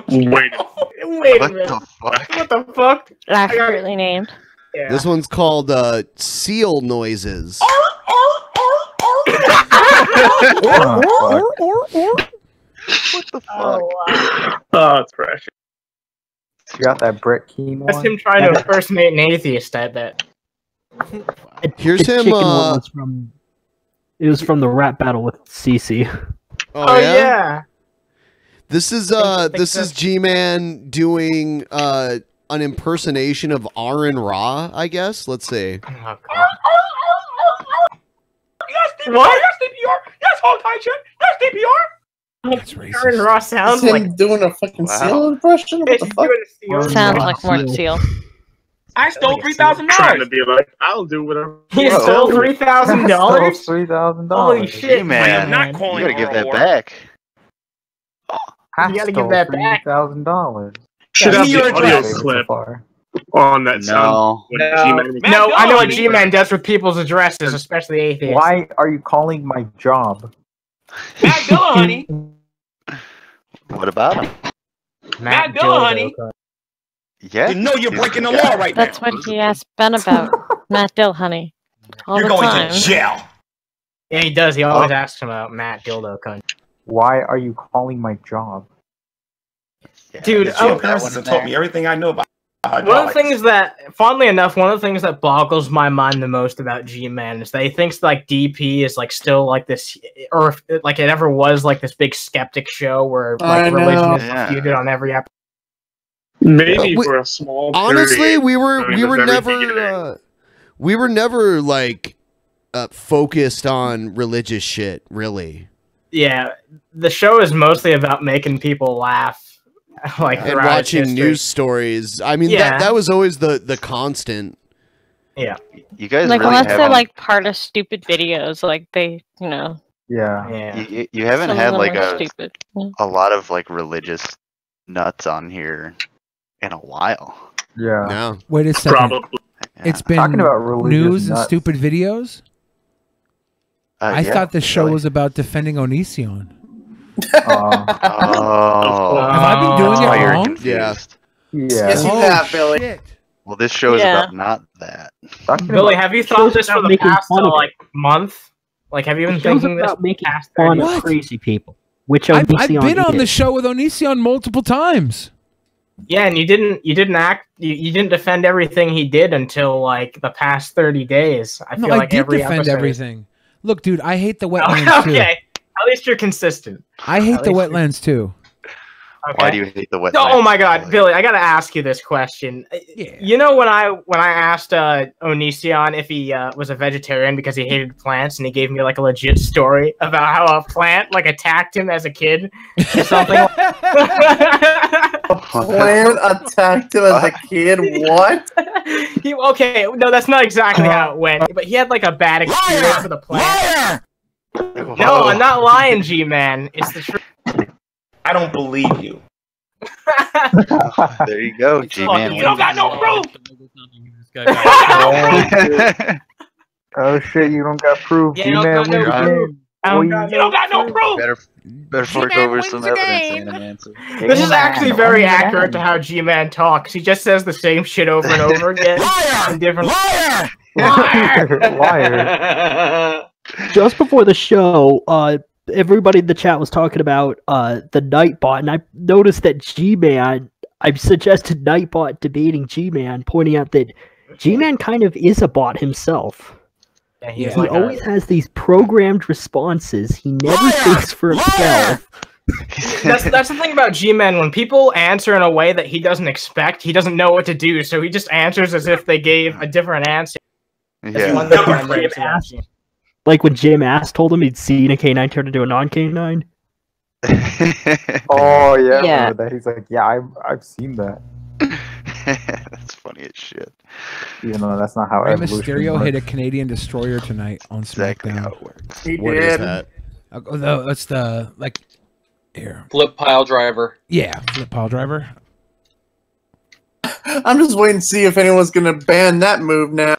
Wait. Wait a What minute. the fuck? What the fuck? Accurately named. Yeah. This one's called Seal Noises. What the fuck? Oh, it's precious. You got that Brett Keane That's him trying to impersonate an atheist, I bet. Here's The him. chicken one was from. It was from the rap battle with CC. Oh, yeah? Yeah. This is think so. G-Man doing an impersonation of Aaron Ra, I guess. Let's see. Oh, God. What? Yes, DPR. Yes, hold tight, shit. Yes, DPR. That's Aaron racist. Ross sounds Is him like doing a fucking Wow. seal impression? What he's the fuck? doing a seal. Sounds like Mort Seal. I stole Trying $3,000. to be like, I'll do whatever. He Whoa. stole $3,000. $3,000. Holy shit! Hey, man. not You calling gotta her give a that whore. back. You gotta give that back. $3,000. Should have Give me the your audio address. clip on that sound. No. When No, G-Man- no, I know what G-Man does with people's addresses, especially atheists. Why are you calling my job? Matt Dilla, honey. What about him? Matt Dilla, honey. Yeah. You know you're He's breaking the the guy. law right That's now. what he asked Ben about. Matt Dill, honey. All You're the going time. to jail. Yeah, he does. He always asks him about Matt Dildo Cunt. Why are you calling my job? Dude, That oh, one taught me everything I know about one of the hydraulics. things that, fondly enough, one of the things that boggles my mind the most about G-Man is that he thinks like DP is like still like this, or if, like it ever was like this big skeptic show where I like religion know. is refuted on every episode. Maybe We- for a small Honestly, period we were during the very never beginning. we were never like focused on religious shit, really. Yeah, the show is mostly about making people laugh, like And throughout its watching history. news stories. I mean, Yeah. that was always the constant. Yeah. You guys like really unless they're haven't. like part of stupid videos, like they, you know. Yeah. You haven't Some of had them like are stupid. a lot of like religious nuts on here in a while. Yeah. No. Wait a second. Probably. It's been Talking about religious news and nuts. stupid videos? I Yeah, thought the show really. was about defending Onision. Oh. Have I been doing That's why it you're wrong? confused. Yes, you Oh, have, Billy. shit. Well, this show is Yeah. about not that. Billy, have you thought this for the making past fun of like month? Like, have you been The show's thinking this about making past fun 30 of What? crazy people. Which I've Onision been on the is. show with Onision multiple times. Yeah, and you didn't you didn't defend everything he did until like the past 30 days. I No, feel like I did every defend episode. everything. Look, dude, I hate the wetlands too. Okay, at least you're consistent. I hate At the least wetlands too. Okay. Why do you hate the wetlands? Oh my God, Billy! I gotta ask you this question. Yeah. You know when I asked Onision if he was a vegetarian because he hated plants, and he gave me like a legit story about how a plant like attacked him as a kid or something. A plant attacked him as a kid. What? Okay, no, that's not exactly how it went. But he had like a bad experience with a plant. No, I'm not lying, G-Man. It's the truth. I don't believe you. There you go, G-Man. You don't got no proof. Oh shit, you don't got proof. Yeah, you don't got no proof. You don't got no proof. Better fork over some evidence, ANIMANCER. This is actually very accurate to how G-Man talks. He just says the same shit over and over again. In different... Liar. Just before the show, everybody in the chat was talking about the Nightbot, and I noticed that G-Man, I've suggested Nightbot debating G-Man, pointing out that G-Man kind of is a bot himself. Yeah, He like always has these programmed responses. He never thinks for himself. That's the thing about G-Man. When people answer in a way that he doesn't expect, he doesn't know what to do, so he just answers as if they gave a different answer. Yeah. One thing I noticed about G-Man. Like when Jim Ass told him he'd seen a canine turn into a non-canine. Oh yeah, I Yeah. remember that. He's like, yeah, I've seen that. That's funny as shit. Even though that's not how Rey evolution Mysterio works. hit a Canadian destroyer tonight on Exactly SmackDown. how it works. He What is did. that? No, it's the like here. Flip pile driver. Yeah, flip pile driver. I'm just waiting to see if anyone's gonna ban that move now.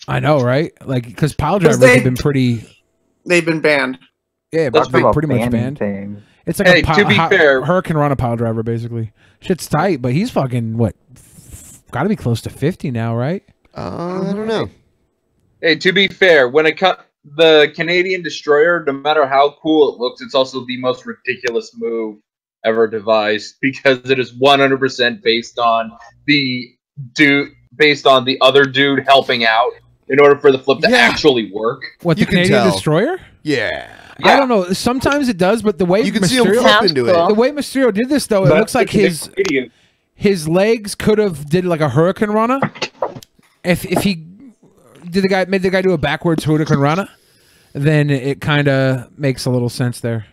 I know, right? Like because pile 'Cause drivers have been pretty. They've been banned. Yeah, Let's but talk about pretty much banning banned. things. It's like Hey, a to be fair- Hurricane Run a pile driver basically. Shit's tight, but he's fucking what? Got to be close to 50 now, right? I don't know. Hey, to be fair, when it comes the Canadian destroyer, no matter how cool it looks, it's also the most ridiculous move ever devised because it is 100% based on the other dude helping out in order for the flip to actually work. What, the You can Canadian tell. destroyer? Yeah. I don't know. Sometimes it does, but the way You can see him Mysterio, flip into it. the way Mysterio did this, though, it That's looks like the Canadian. his legs could have did like a Hurricane Runner. If he made the guy do a backwards Hurricane Runner, then it kind of makes a little sense there.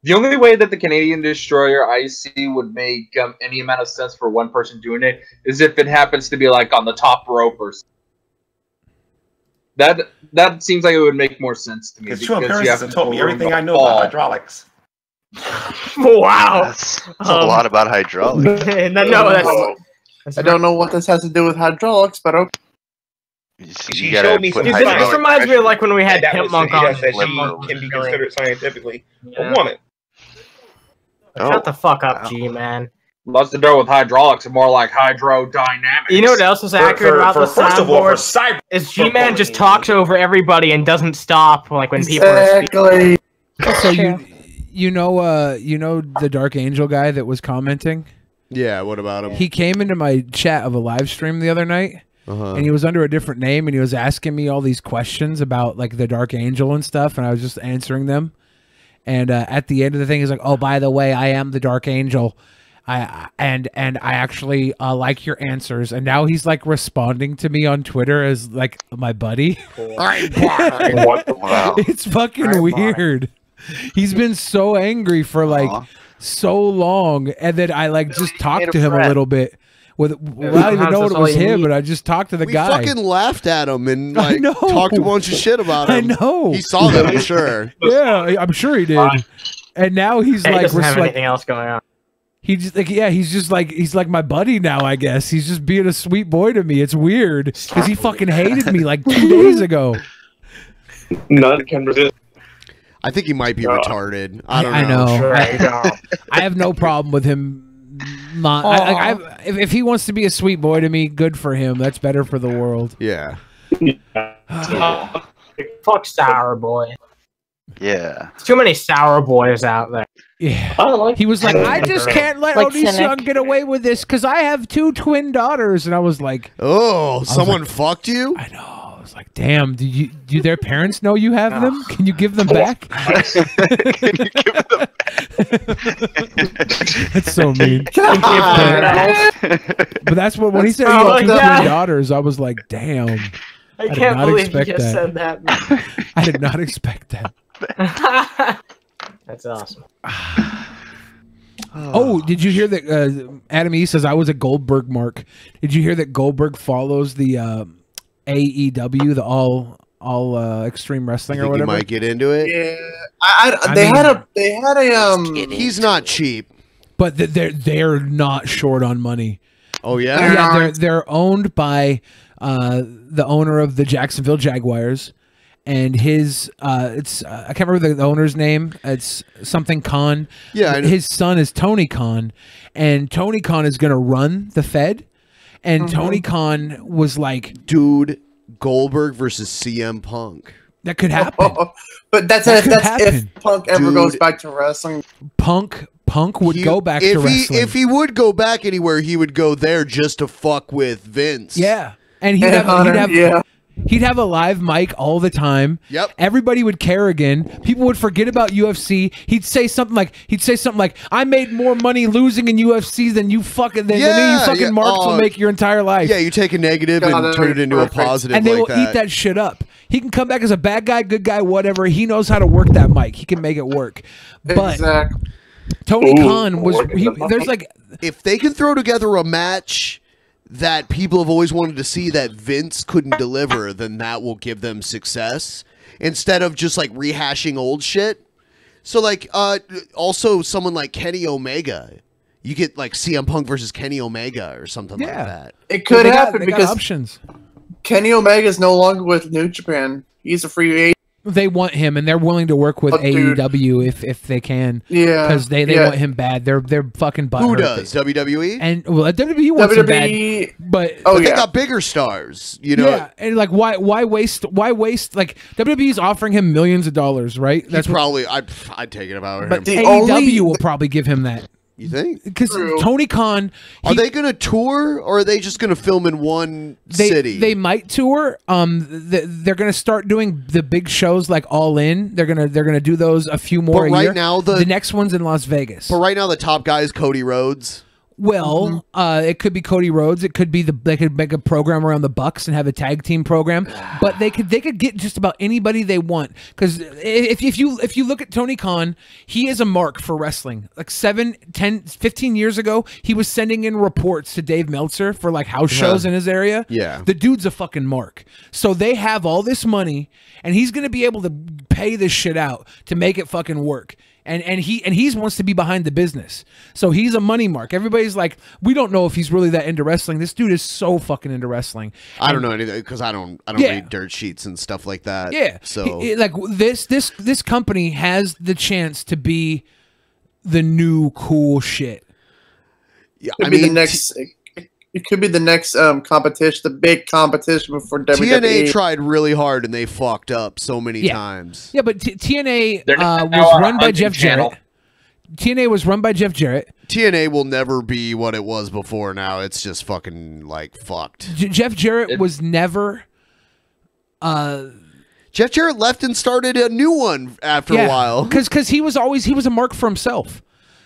The only way that the Canadian destroyer I see would make any amount of sense for one person doing it is if it happens to be like on the top rope or something. That seems like it would make more sense to me. Because two you appearances have have to told me go everything over I know the about ball. hydraulics. Wow. That's a lot about hydraulics. I don't know what this has to do with hydraulics, but okay. You gotta put Dude, hydraulic this reminds me of like when we had That Pimp would Monk on. suggest that she can be considered scientifically a woman. Shut the fuck up, G-Man. Lots to do with hydraulics and more like hydrodynamics. You know what else is accurate about the first of all, for soundboard? Is G-Man just talks over everybody and doesn't stop like when people are speaking. So you know the Dark Angel guy that was commenting? Yeah, what about him? He came into my chat of a live stream the other night, and he was under a different name, and he was asking me all these questions about like the Dark Angel and stuff, and I was just answering them. And at the end of the thing, he's like, "Oh, by the way, I am the Dark Angel. I actually like your answers." And now he's like responding to me on Twitter as like my buddy. Wow. It's fucking weird. He's been so angry for like so long, and then I like just talked to him a little bit. I don't even know what it was him, but I just talked to the We guy. fucking laughed at him and like talked a bunch of shit about him. I know. He saw that, I'm sure. Yeah, I'm sure he did. And now he's He like, doesn't we're have like, anything else going on. he just like, yeah, he's like my buddy now. I guess he's just being a sweet boy to me. It's weird because he fucking hated me like 2 days ago. None can resist. I think he might be retarded. I don't know. I know. Sure, you go. I have no problem with him. If he wants to be a sweet boy to me, good for him. That's better for the world. Yeah. Fuck sour boy. Yeah. There's too many sour boys out there. Yeah. He was like, I just can't let Like Onision cynic. get away with this because I have 2 twin daughters. And I was like, Oh, someone fucked you? I know. I was like, damn, do their parents know you have them? Can you give them back? That's so mean. But that's what when he said he had 2 twin daughters, I was like, damn. I did can't not believe you expect just that. said that. I did not expect that. That's awesome. Oh, did you hear that Adam E says I was a Goldberg mark? Did you hear that Goldberg follows the AEW, the all extreme wrestling or You whatever? might get into it. Yeah, they had a He's not cheap. But they're not short on money. Oh yeah? Yeah, they're owned by the owner of the Jacksonville Jaguars, and his it's I can't remember the owner's name. It's something Khan. Yeah, I know. His son is Tony Khan, and Tony Khan is going to run the Fed. And Tony Khan was like, dude, Goldberg versus CM Punk. That could happen. But that's if Punk ever goes back to wrestling. Punk would go back to wrestling. If he would go back anywhere, he would go there just to fuck with Vince. Yeah. And he'd have a live mic all the time. Yep. Everybody would care again. People would forget about UFC. He'd say something like, I made more money losing in UFC than you fucking marks will make your entire life. Yeah, you take a negative and turn it into a positive. And they like will eat that shit up. He can come back as a bad guy, good guy, whatever. He knows how to work that mic. He can make it work. But Tony Khan was there's like, if they can throw together a match that people have always wanted to see that Vince couldn't deliver, then that will give them success instead of just like rehashing old shit. So like also someone like Kenny Omega, you get like CM Punk versus Kenny Omega or something like that. It could happen they because got options. Kenny Omega is no longer with New Japan. He's a free agent. They want him, and they're willing to work with AEW if they can. Yeah, because they want him bad. They're fucking butthurt. Who does? WWE? And well, WWE wants him bad, but they got bigger stars. You know, yeah, and like why waste? Like WWE's offering him millions of dollars, right? That's probably I'd take it about him. But AEW will probably give him that. You think? Because Tony Khan, are they going to tour or are they just going to film in one city? They might tour. They're going to start doing the big shows like All In. They're gonna do those a few more. But a year. now the next one's in Las Vegas. But right now the top guy is Cody Rhodes. Well, it could be Cody Rhodes. It could be they could make a program around the Bucks and have a tag team program. But they could get just about anybody they want. Because if you look at Tony Khan, he is a mark for wrestling. Like 7, 10, 15 years ago, he was sending in reports to Dave Meltzer for like house shows in his area. Yeah, the dude's a fucking mark. So they have all this money, and he's gonna be able to pay this shit out to make it fucking work. And he wants to be behind the business. So he's a money mark. Everybody's like, we don't know if he's really that into wrestling. This dude is so fucking into wrestling. I don't know anything because I don't read dirt sheets and stuff like that. Yeah. So like this company has the chance to be the new cool shit. Yeah, I mean, it could be the next competition, the big competition for WWE. TNA tried really hard and they fucked up so many times. Yeah, but TNA was run by Jeff Jarrett. TNA was run by Jeff Jarrett. TNA will never be what it was before now. It's just fucking like fucked. Jeff Jarrett was never... Jeff Jarrett left and started a new one after a while. Because he was a mark for himself.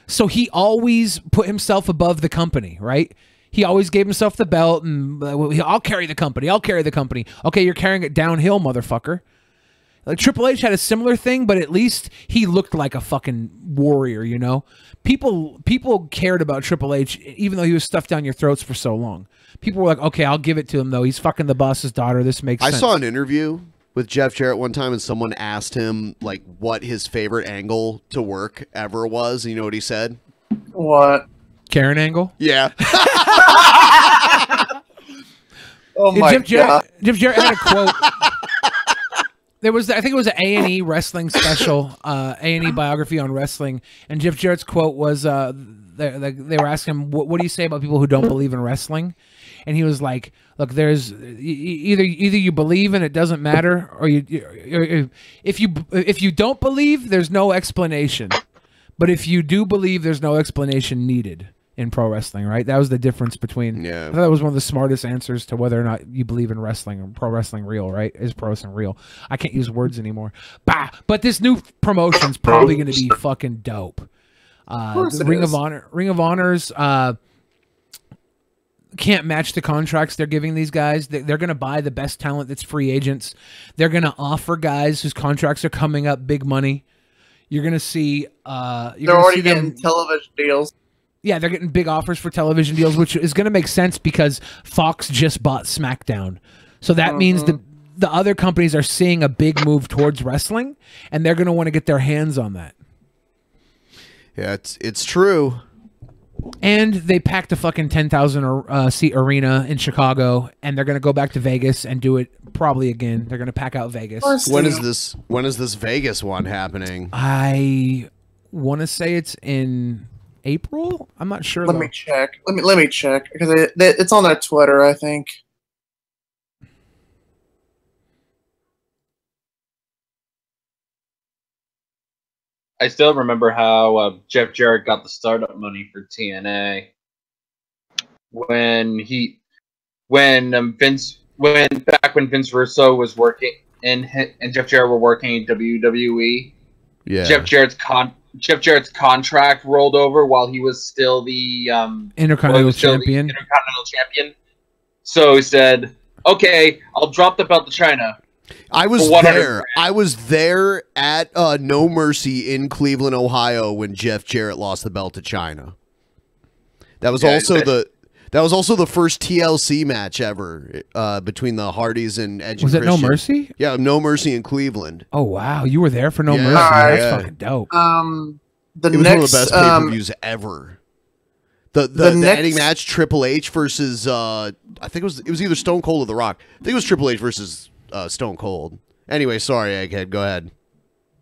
So he always put himself above the company, right? He always gave himself the belt and I'll carry the company. I'll carry the company. Okay, you're carrying it downhill, motherfucker. Like Triple H had a similar thing, but at least he looked like a fucking warrior, you know? People cared about Triple H even though he was stuffed down your throats for so long. People were like, okay, I'll give it to him though. He's fucking the boss's daughter. This makes sense. I saw an interview with Jeff Jarrett one time and someone asked him like what his favorite angle to work ever was. And you know what he said? What? Karen angle? Yeah. Oh my God. Jeff Jarrett had a quote. There was, I think it was an A&E wrestling special, A&E biography on wrestling, and Jeff Jarrett's quote was, they were asking him, what do you say about people who don't believe in wrestling? And he was like, look, there's either you believe and it doesn't matter, or if you don't believe, there's no explanation. But if you do believe, there's no explanation needed in pro wrestling, right? That was the difference between. Yeah. I thought that was one of the smartest answers to whether or not you believe in wrestling or pro wrestling real, right? Is pro wrestling real? I can't use words anymore. Bah! But this new promotion's probably going to be fucking dope. Ring of Honor's can't match the contracts they're giving these guys. They're going to buy the best talent that's free agents. They're going to offer guys whose contracts are coming up big money. You're going to see. They're already getting television deals. Yeah, they're getting big offers for television deals, which is going to make sense because Fox just bought SmackDown. So that means the other companies are seeing a big move towards wrestling, and they're going to want to get their hands on that. Yeah, it's true. And they packed a fucking 10,000 seat arena in Chicago, and they're going to go back to Vegas and do it probably again. They're going to pack out Vegas. When is this Vegas one happening? I want to say it's in April. I'm not sure. Let me check. Let me check because it's on their Twitter, I think. I still remember how Jeff Jarrett got the startup money for TNA when Vince Russo was working and Jeff Jarrett were working in WWE. Yeah. Jeff Jarrett's contract rolled over while he was still the Intercontinental Champion. So he said, "Okay, I'll drop the belt to China." I was there. I was there at No Mercy in Cleveland, Ohio, when Jeff Jarrett lost the belt to China. That was also the first TLC match ever between the Hardys and Edge. Was and it No Christian. Mercy? Yeah, No Mercy in Cleveland. Oh wow, you were there for No Mercy. Right. That's fucking dope. It was one of the best pay-per-views ever. The ending match, Triple H versus I think it was either Stone Cold or The Rock. I think it was Triple H versus Stone Cold. Anyway, sorry, Egghead. Go ahead.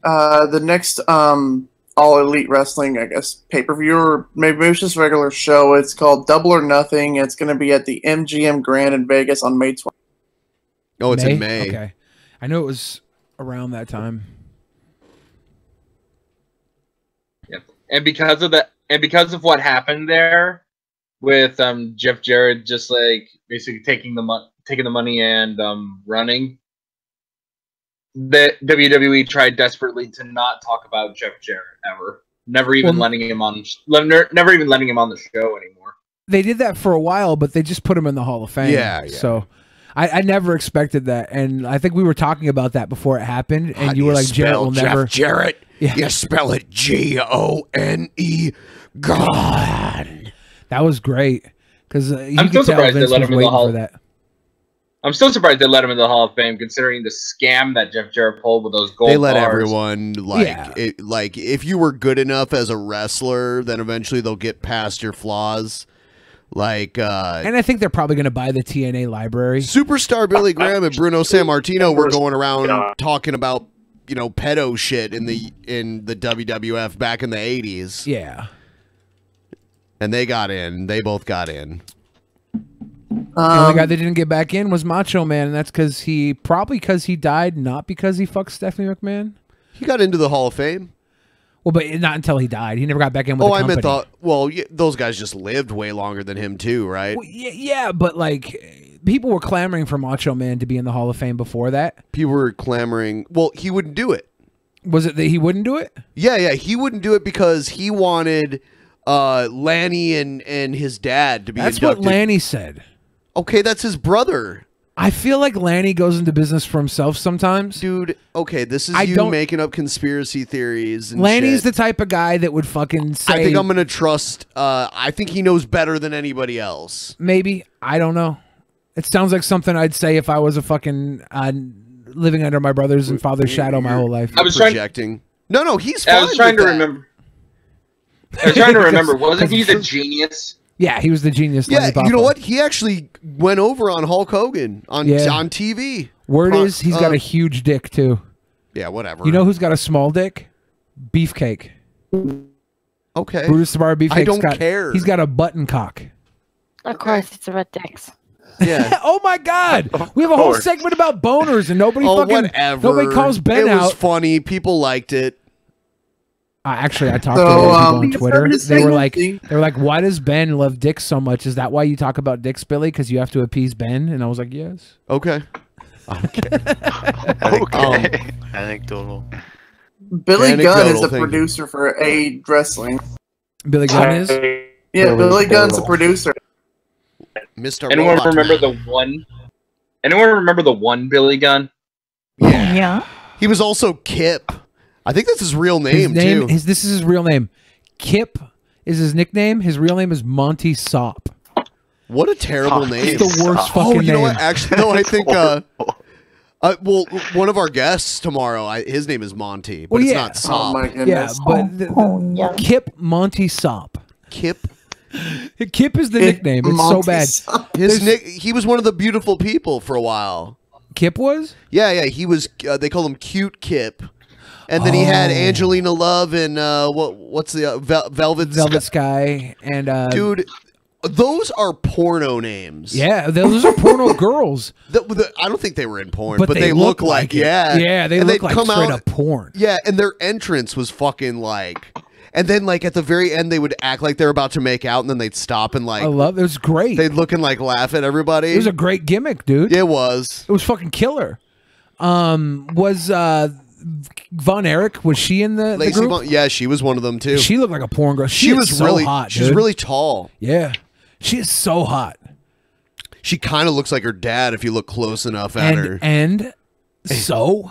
The next All Elite Wrestling, I guess, pay-per-view, or maybe it's just a regular show. It's called Double or Nothing. It's going to be at the MGM Grand in Vegas on May 20th. Oh, it's in May. Okay, I knew it was around that time. Yep. And because of what happened there, with Jeff Jarrett just like basically taking the money and running, the WWE tried desperately to not talk about Jeff Jarrett ever. Never even letting him on the show anymore. They did that for a while, but they just put him in the Hall of Fame. Yeah. So I never expected that, and I think we were talking about that before it happened, and you were like, Jarrett will never. Jeff Jarrett. Yeah. You spell it G-O-N-E. God. That was great because I'm still surprised they let him in the Hall. I'm still surprised they let him in the Hall of Fame, considering the scam that Jeff Jarrett pulled with those gold They let bars. everyone like if you were good enough as a wrestler, then eventually they'll get past your flaws. Like, and I think they're probably going to buy the TNA library. Superstar Billy Graham and Bruno Sammartino were going around talking about, pedo shit in the WWF back in the 80s. Yeah. And they got in. They both got in. The only guy that didn't get back in was Macho Man, and that's because he died, not because he fucked Stephanie McMahon. He got into the Hall of Fame. Well, but not until he died. He never got back in with the company. Those guys just lived way longer than him too, right? Well, yeah, but like people were clamoring for Macho Man to be in the Hall of Fame before that. People were clamoring. Well, he wouldn't do it. Was it that he wouldn't do it? Yeah, he wouldn't do it because he wanted Lanny and his dad to be inducted. That's what Lanny said. Okay, that's his brother. I feel like Lanny goes into business for himself sometimes. Dude, okay, this is you making up conspiracy theories and Lanny's shit. the type of guy that would fucking say... I think I'm going to trust... I think he knows better than anybody else. Maybe. I don't know. It sounds like something I'd say if I was a fucking... living under my brother's and father's shadow my whole life. I was projecting. No, he's fine. I was trying to remember. I was trying to remember. Wasn't he the genius? Yeah, he was the genius. Yeah, you know what? He actually went over on Hulk Hogan on TV. Word is he's got a huge dick too. Yeah, whatever. You know who's got a small dick? Beefcake. Okay. Brutus the Barber Beefcake. I don't care. He's got a button cock. Of course, it's about dicks. Yeah. Oh my God! We have a whole segment about boners, and nobody nobody calls Ben out. It was funny. People liked it. Actually, I talked to people on Twitter. They were like, "Why does Ben love dicks so much? Is that why you talk about dicks, Billy? Because you have to appease Ben?" And I was like, "Yes." Okay. Anecdotal. Billy Gunn is the producer for A Wrestling. Billy Gunn is? Yeah, Billy Gunn's the producer. Mr. Anyone Robot remember Man. the one? Anyone remember the one Billy Gunn? Yeah. He was also Kip. I think that's his real name, too. This is his real name. Kip is his nickname. His real name is Monty Sop. What a terrible name. It's the worst fucking name. You know what? Actually, no, I think... well, one of our guests tomorrow, his name is Monty, but it's not Sop. Oh, my goodness. Yeah, but Kip Monty Sop. Kip? Kip is the nickname. It's so bad. He was one of the beautiful people for a while. Kip was? Yeah. He was. They call him Cute Kip. And then he had Angelina Love and what's the Velvet Sky and dude, those are porno names. Yeah, those are porno girls. I don't think they were in porn, but they look like it. Yeah, they look like straight up porn. Yeah, and their entrance was fucking like. And then, like, at the very end, they would act like they're about to make out, and then they'd stop and, like... I love it. It was great. They'd look and, like, laugh at everybody. It was a great gimmick, dude. It was. It was fucking killer. Was Von Erich, was she in the group? Yeah, she was one of them, too. She looked like a porn girl. She was so really hot, dude. She's really tall. Yeah. She is so hot. She kind of looks like her dad if you look close enough at her. And so...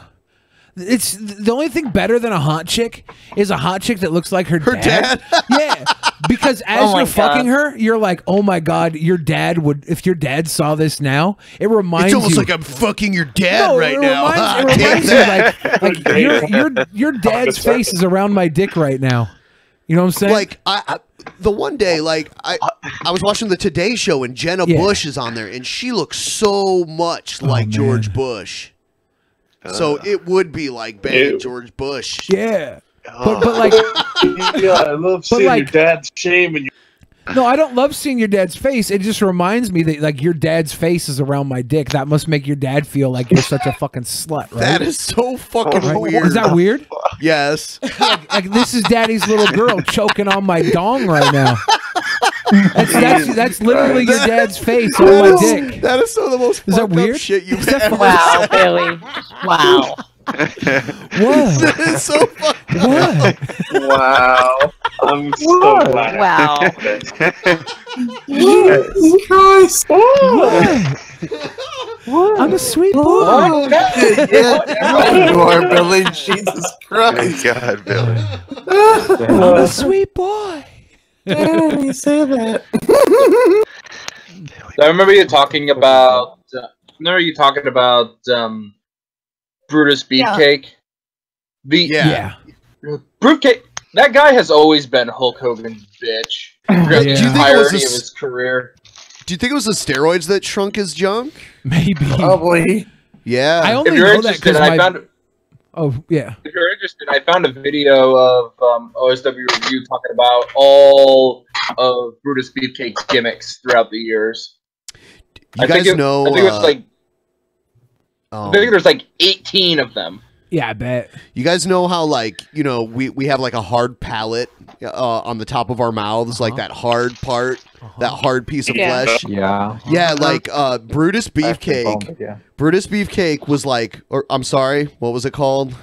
It's the only thing better than a hot chick is a hot chick that looks like her dad. Yeah, because as you're fucking her, you're like, oh my God, your dad would. If your dad saw this now, it reminds you. It's almost like I'm fucking your dad right now. It reminds you your dad's face is around my dick right now. You know what I'm saying? Like the one day, like I was watching the Today Show and Jenna Bush is on there, and she looks so much like George Bush. So it would be like banging George Bush. Yeah. But like... yeah, I love seeing your dad's shame and No, I don't love seeing your dad's face. It just reminds me that like your dad's face is around my dick. That must make your dad feel like you're such a fucking slut, right? That is so fucking weird. Is that weird? Yes. Like this is daddy's little girl choking on my dong right now. That's literally your dad's face on my dick. That is some of the most is that weird? Shit you've ever Wow, Billy. Wow. What? That is so fucking what? Wow. I'm so glad. Wow. Jesus Christ. What? I'm a sweet boy. Yeah, you are, Billy. Jesus Christ. Oh my God, Billy. I'm a sweet boy. Yeah, you say that. I remember you talking about. Brutus Beefcake. Yeah. Beefcake. That guy has always been Hulk Hogan's bitch. Do you think it was of his career. Do you think it was the steroids that shrunk his junk? Maybe. Probably. Yeah. I only If you're know that interested, because Oh yeah. If you're interested, I found a video of OSW Review talking about all of Brutus Beefcake's gimmicks throughout the years. You guys know? I think it's like. I think there's like 18 of them. Yeah, I bet. You guys know how, like, you know, we have like a hard palate on the top of our mouths, like that hard part, that hard piece of flesh. Yeah. Yeah, like Brutus Beefcake. Yeah. Brutus Beefcake was like, or I'm sorry, what was it called?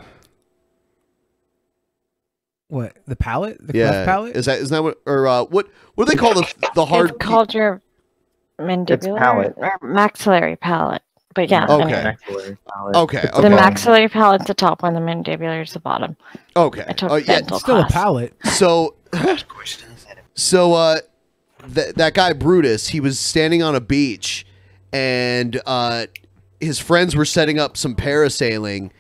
What, the palate? The Yeah, cleft palate? isn't that what? Or what do they call the hard? It's called your mandibular or maxillary palate. But yeah. Okay. Anyway. Okay. The maxillary palate's the top one. The mandibular is the bottom. Okay. I took Yeah, dental Still a class. palate. So, that guy Brutus, he was standing on a beach, and his friends were setting up some parasailing,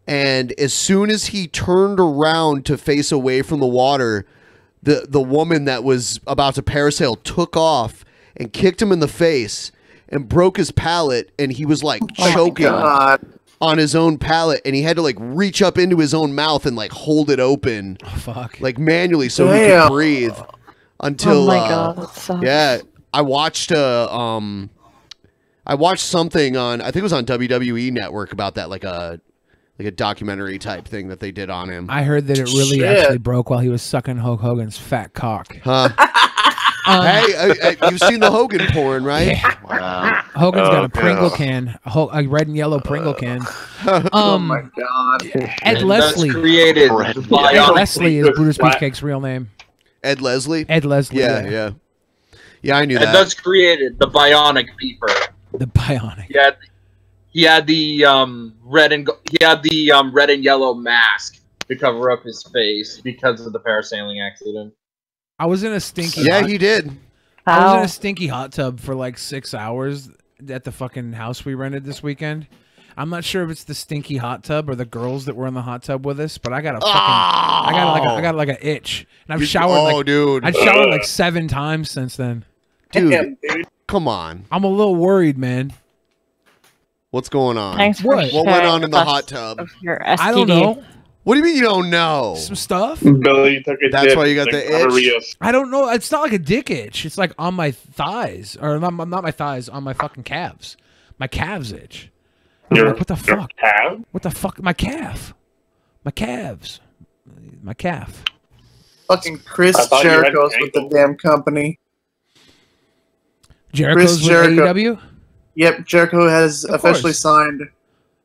and as soon as he turned around to face away from the water, the woman that was about to parasail took off and kicked him in the face and broke his palate, and he was like choking on his own palate, and he had to like reach up into his own mouth and like hold it open, like manually so he could breathe until. Oh my God, that sucks. Yeah, I watched something on, I think it was on WWE Network about that, like a documentary type thing that they did on him. I heard that it really actually broke while he was sucking Hulk Hogan's fat cock. Huh? Hey, you've seen the Hogan porn, right? Yeah. Wow. Hogan's got a Pringle can, a red and yellow Pringle can. Oh my God. Ed Leslie. Created Ed Leslie is Brutus Beefcake's real name. Ed Leslie? Ed Leslie. Yeah, I knew And that. that's created the Bionic Beeper. The Bionic. He had the red and yellow mask to cover up his face because of the parasailing accident. I was in a stinky. He did. I was in a stinky hot tub for like 6 hours at the fucking house we rented this weekend. I'm not sure if it's the stinky hot tub or the girls that were in the hot tub with us, but I got a fucking, I got like an itch, and I've showered. Dude, I've showered like 7 times since then. Dude, come on. I'm a little worried, man. What's going on? Thanks for What went on in the hot tub? I don't know. What do you mean you don't know? Some stuff. Billy took a That's dip why you got in the gonorrhea. itch? I don't know. It's not like a dick itch. It's like on my thighs, or not my thighs, on my fucking calves. My calves itch. I'm like, what the fuck? What the fuck? My calf. My calves. My calf. Fucking Chris Jericho's with the damn company. Jericho's with AEW? Yep, Jericho has officially signed.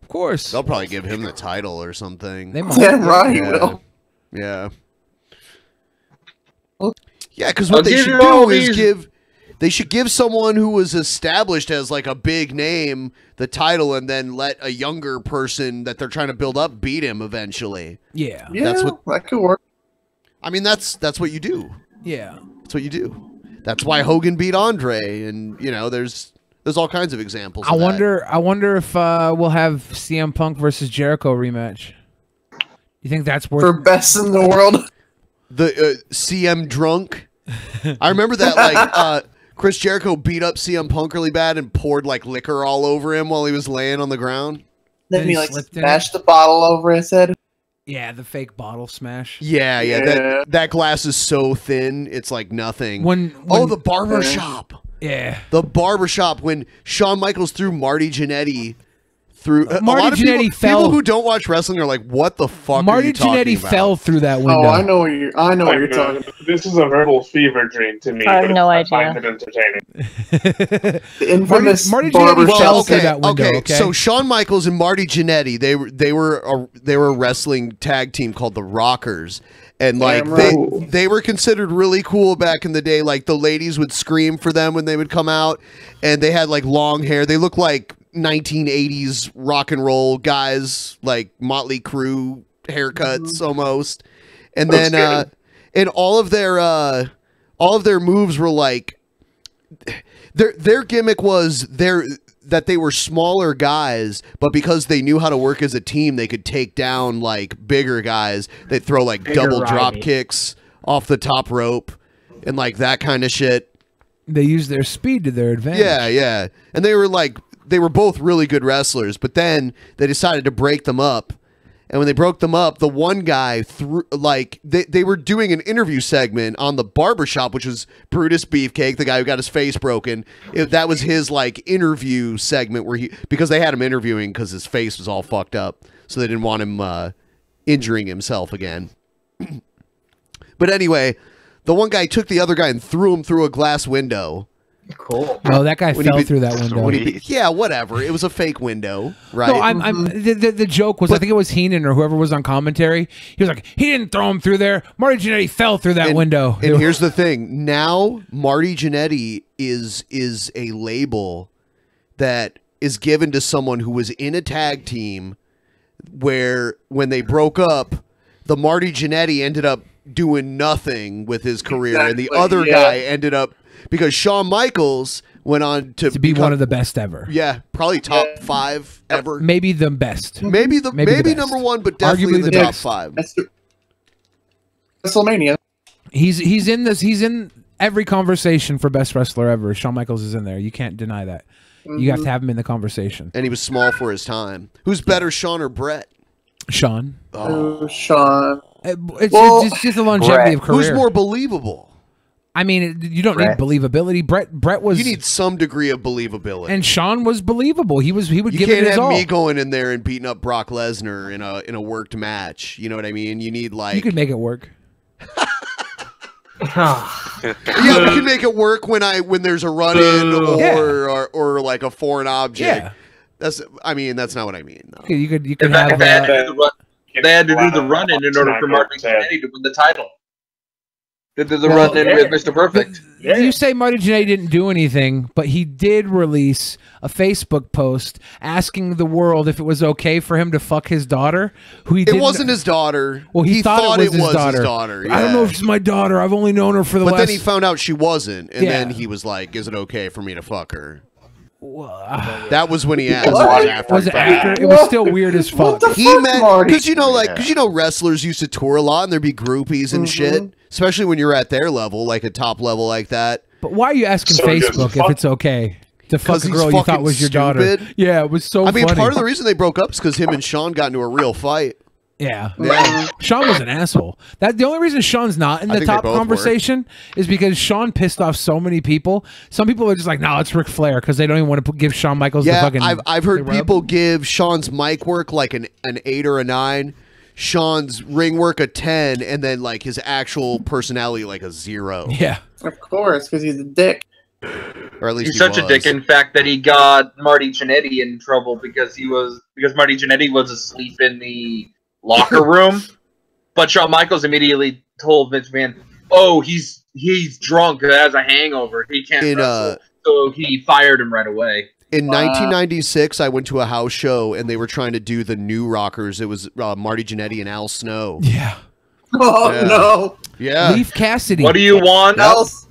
Of course. They'll probably give him the title or something. They might. Yeah, right, he will. Yeah. Yeah, because what they should do is they should give someone who was established as like a big name the title, and then let a younger person that they're trying to build up beat him eventually. Yeah. That's what that could work. I mean, that's what you do. Yeah. That's what you do. That's why Hogan beat Andre, and you know, there's all kinds of examples. I wonder if we'll have CM Punk versus Jericho rematch. You think that's worth for best in the world? The CM drunk. I remember that like Chris Jericho beat up CM Punk really bad and poured like liquor all over him while he was laying on the ground. Then he like smashed the bottle over his head. Yeah, the fake bottle smash. Yeah. That glass is so thin, it's like nothing. The barber shop. Yeah. The barbershop when Shawn Michaels threw Marty Jannetty through. Marty a lot of Jannetty fell. People who don't watch wrestling are like, "What the fuck?" Marty are you talking Jannetty about? fell through that window. Oh, I know what you're talking about. This is a verbal fever dream to me. I have but no I idea. find it entertaining. The infamous Marty barber Jannetty shop. fell through that window. Okay. So Shawn Michaels and Marty Jannetty, they were a wrestling tag team called the Rockers. And like they were considered really cool back in the day. Like the ladies would scream for them when they would come out, and they had like long hair. They looked like 1980s rock and roll guys, like Motley Crue haircuts almost. And then and all of their moves were like their gimmick was that they were smaller guys, but because they knew how to work as a team, they could take down like bigger guys. They'd throw like double drop kicks off the top rope and like that kind of shit. They used their speed to their advantage. Yeah. And they were both really good wrestlers, but then they decided to break them up. And when they broke them up, the one guy they were doing an interview segment on the barbershop, which was Brutus Beefcake, the guy who got his face broken. That was his like interview segment because they had him interviewing because his face was all fucked up. So they didn't want him injuring himself again. But anyway, the one guy took the other guy and threw him through a glass window. Cool. No, that guy fell through that window. Yeah, whatever. It was a fake window, right? No, the joke was, I think it was Heenan or whoever was on commentary. He was like, he didn't throw him through there. Marty Jannetty fell through that window. And here's the thing. Now, Marty Jannetty is a label that is given to someone who was in a tag team where when they broke up, the Marty Jannetty ended up doing nothing with his career, and the other guy ended up, because Shawn Michaels went on to be one of the best ever. Yeah, probably top 5 ever. Maybe the best. Maybe the best. number 1, but definitely in the top 5. WrestleMania. He's in this. He's in every conversation for best wrestler ever. Shawn Michaels is in there. You can't deny that. You have to have him in the conversation. And he was small for his time. Who's better, Shawn or Brett? Sean. Sean. It's just the longevity of career. Who's more believable? I mean, you don't need believability. Brett was. You need some degree of believability. And Sean was believable. He would give it his all. You can't have me going in there and beating up Brock Lesnar in a worked match. You know what I mean? You need like. You could make it work. Yeah, we can make it work when there's a run in or like a foreign object. Yeah. That's not what I mean. No. You could have. They had to do the run in order for Marty Jannetty to win the title. They did the run in with Mr. Perfect. You say Marty Jannetty didn't do anything, but he did release a Facebook post asking the world if it was okay for him to fuck his daughter. It wasn't his daughter. Well, he thought it was his daughter. Yeah. I don't know if she's my daughter. I've only known her for the last. But then he found out she wasn't, and then he was like, "Is it okay for me to fuck her?" That was when he asked. Was it after? It was still weird as fuck. He meant because you know wrestlers used to tour a lot and there'd be groupies and shit, especially when you're at their level, like a top level like that. But why are you asking Facebook if it's okay to fuck a girl you thought was your daughter? Yeah, it was so. I mean, funny. part of the reason they broke up is because him and Sean got into a real fight. Yeah. Sean was an asshole. The only reason Sean's not in the top conversation is because Sean pissed off so many people. Some people are just like, no, it's Ric Flair, because they don't even want to give Shawn Michaels the fucking. I've heard people give Sean's mic work like an 8 or a 9, Sean's ring work a 10, and then like his actual personality like a 0. Yeah, of course, because he's a dick. Or at least he's such a dick, in fact, that he got Marty Jannetty in trouble because Marty Jannetty was asleep in the locker room, but Shawn Michaels immediately told Vince McMahon, "Oh, he's drunk, has a hangover, he can't wrestle." So he fired him right away. In 1996, I went to a house show and they were trying to do the New Rockers. It was Marty Jannetty and Al Snow. Yeah. Oh no. Yeah. Leif Cassidy. What do you want?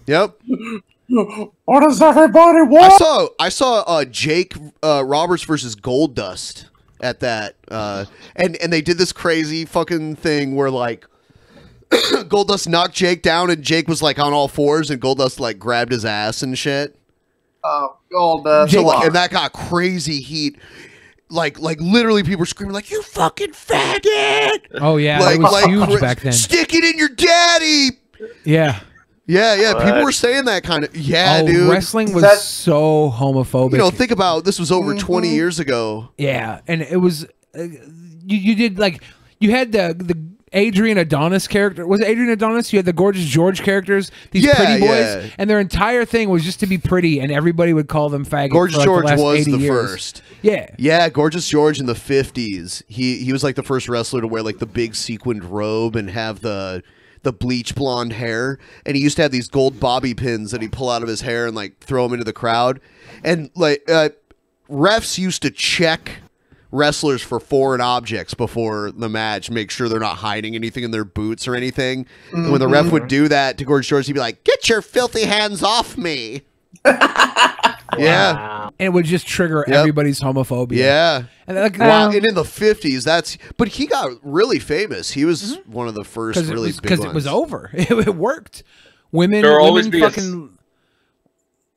Yep. What does everybody want? I saw Jake Roberts versus Goldust at that, and they did this crazy fucking thing where like Goldust knocked Jake down and Jake was like on all fours and Goldust like grabbed his ass and shit. Oh, Goldust! So like, and that got crazy heat. Like literally people were screaming like, "You fucking faggot!" Oh yeah, it was huge back then. Stick it in your daddy. Yeah. Yeah, people were saying that kind of. Yeah, dude. Wrestling was so homophobic. You know, think about this was over 20 years ago. Yeah, and it was you did like you had the Adrian Adonis character. Was it Adrian Adonis? You had the Gorgeous George characters, these pretty boys, and their entire thing was just to be pretty, and everybody would call them faggots. Gorgeous for like George the last was 80 the years. first. Yeah, Gorgeous George in the 50s. He was like the first wrestler to wear like the big sequined robe and have the bleach blonde hair, and he used to have these gold bobby pins that he'd pull out of his hair and like throw them into the crowd, and like refs used to check wrestlers for foreign objects before the match, make sure they're not hiding anything in their boots or anything. And when the ref would do that to Gorgeous George, he'd be like, "Get your filthy hands off me." Yeah, and it would just trigger everybody's homophobia. Yeah, and like, and in the 50s, but he got really famous. He was one of the first really big ones. Because it was over. It worked. Women, there will always be fucking.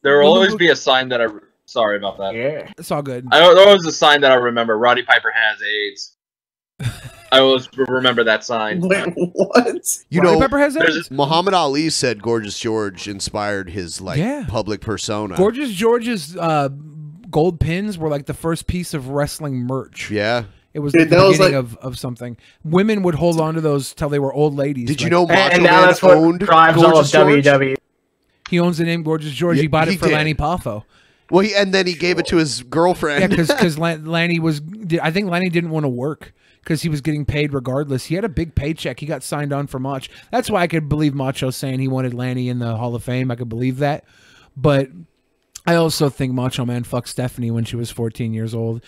There will always be a sign that I. Sorry about that. Yeah, it's all good. There was a sign that I remember. Roddy Piper has AIDS. I always remember that sign. Wait, what? You know, Pepper has AIDS? Muhammad Ali said Gorgeous George inspired his public persona. Gorgeous George's gold pins were like the first piece of wrestling merch. Yeah. It was the beginning of something. Women would hold on to those till they were old ladies. Did you know Macho and now Man that's what owned drives all of Gorgeous George? WWE. He owns the name Gorgeous George. Yeah, he bought he it for did. Lanny Poffo. Well, and then he gave it to his girlfriend. Yeah, because Lanny was. I think Lanny didn't want to work because he was getting paid regardless. He had a big paycheck. He got signed on for much. That's why I could believe Macho saying he wanted Lanny in the Hall of Fame. I could believe that. But I also think Macho Man fucked Stephanie when she was 14 years old.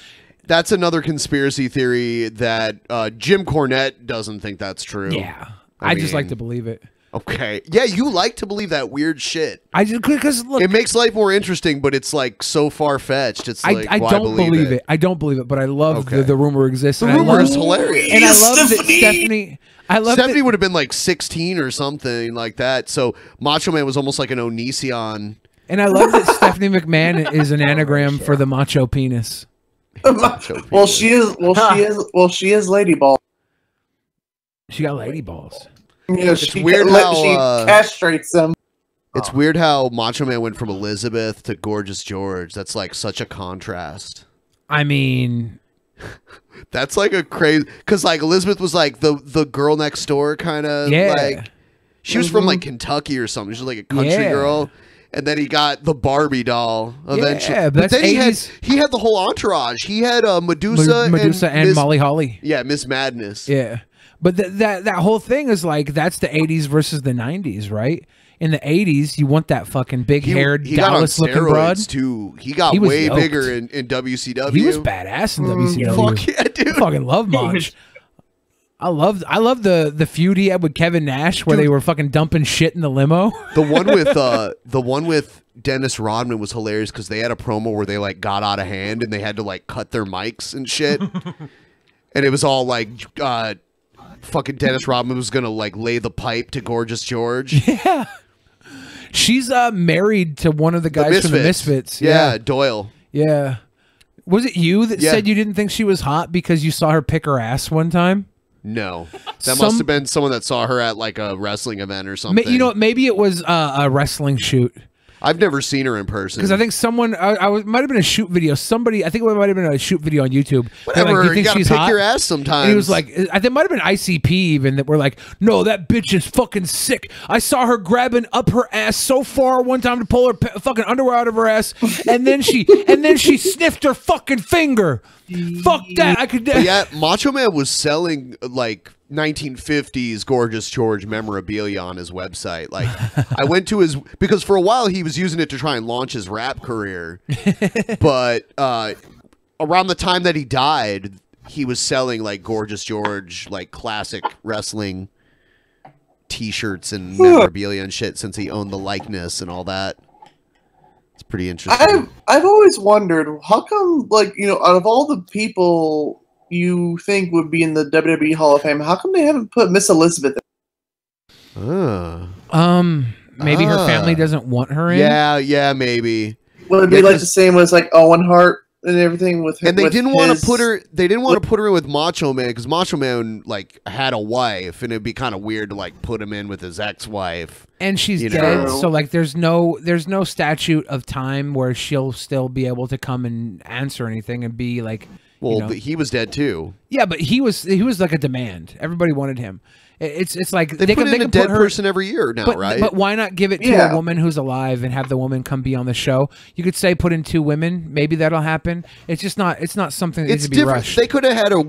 That's another conspiracy theory that Jim Cornette doesn't think that's true. Yeah. I just like to believe it. Okay. Yeah, you like to believe that weird shit. I just because look, it makes life more interesting, but it's like so far fetched. It's like I why don't believe it. I don't believe it, but I love the rumor exists. The and rumor I is hilarious. And I love that Stephanie. Stephanie would have been like 16 or something like that. So Macho Man was almost like an Onision. And I love that Stephanie McMahon is an anagram for the macho penis. Well, she is. She is Lady Ball. She got lady balls. Yeah, It's weird how she castrates them. It's weird how Macho Man went from Elizabeth to Gorgeous George. That's like such a contrast. I mean, that's like a crazy because like Elizabeth was like the girl next door kind of like she was from like Kentucky or something. She was like a country girl. And then he got the Barbie doll eventually. Yeah, but then 80s. he had the whole entourage. He had Medusa, and Molly Holly. Yeah, Miss Madness. Yeah. But that whole thing is like that's the 80s versus the 90s, right? In the 80s, you want that fucking big-haired Dallas-looking broad. Too. He got way bigger in WCW. He was badass in WCW. Fuck yeah, dude. I fucking love Mach. I love the feud he had with Kevin Nash where they were fucking dumping shit in the limo. The one with Dennis Rodman was hilarious because they had a promo where they like got out of hand and they had to like cut their mics and shit. And it was all like fucking Dennis Rodman was gonna like lay the pipe to Gorgeous George. Yeah. She's married to one of the guys from the Misfits. Yeah, Doyle. Yeah. Was it you that said you didn't think she was hot because you saw her pick her ass one time? No, that must have been someone that saw her at like a wrestling event or something. You know, maybe it was a wrestling shoot. I've never seen her in person because I think someone might have been a shoot video. Somebody, I think it might have been a shoot video on YouTube. Whatever, like, do you think gotta she's pick hot? your ass sometimes. And he was like, I think it might have been ICP even that were like, no, that bitch is fucking sick. I saw her grabbing up her ass so far one time to pull her fucking underwear out of her ass, and then she sniffed her fucking finger. Fuck that! I could. But yeah, Macho Man was selling like 1950s Gorgeous George memorabilia on his website. Like, I went to his because for a while he was using it to try and launch his rap career, but around the time that he died, he was selling like Gorgeous George, like classic wrestling T-shirts and memorabilia and shit since he owned the likeness and all that. It's pretty interesting. I've always wondered how come, like, you know, out of all the people you think would be in the WWE Hall of Fame, how come they haven't put Miss Elizabeth in? Maybe her family doesn't want her in. Yeah, maybe. Would it be like the same as like Owen Hart and everything with him? And they didn't want to put her. They didn't want to put her in with Macho Man because Macho Man like had a wife, and it'd be kind of weird to like put him in with his ex-wife. And she's dead, so like there's no statute of time where she'll still be able to come and answer anything and be like. Well, but he was dead too. Yeah, but he was like a demand. Everybody wanted him. It's like they put in a dead person every year now, right? But why not give it to a woman who's alive and have the woman come be on the show? You could say put in 2 women. Maybe that'll happen. It's just not. It's not something that needs to be rushed. They could have had her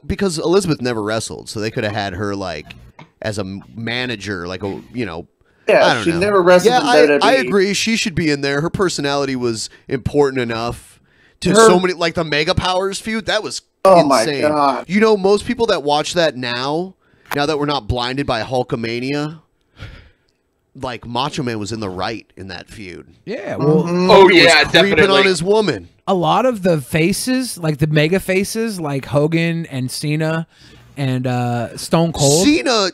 because Elizabeth never wrestled, so they could have had her like as a manager, like a Yeah, I don't she know. never wrestled in WWE. I agree. She should be in there. Her personality was important enough to so many, like the Mega Powers feud. That was insane. My God. You know, most people that watch that now that we're not blinded by Hulkamania, like Macho Man was in the right in that feud. Yeah. Well, He was creeping on his woman. A lot of the faces, like the mega faces, like Hogan and Cena and Stone Cold. Cena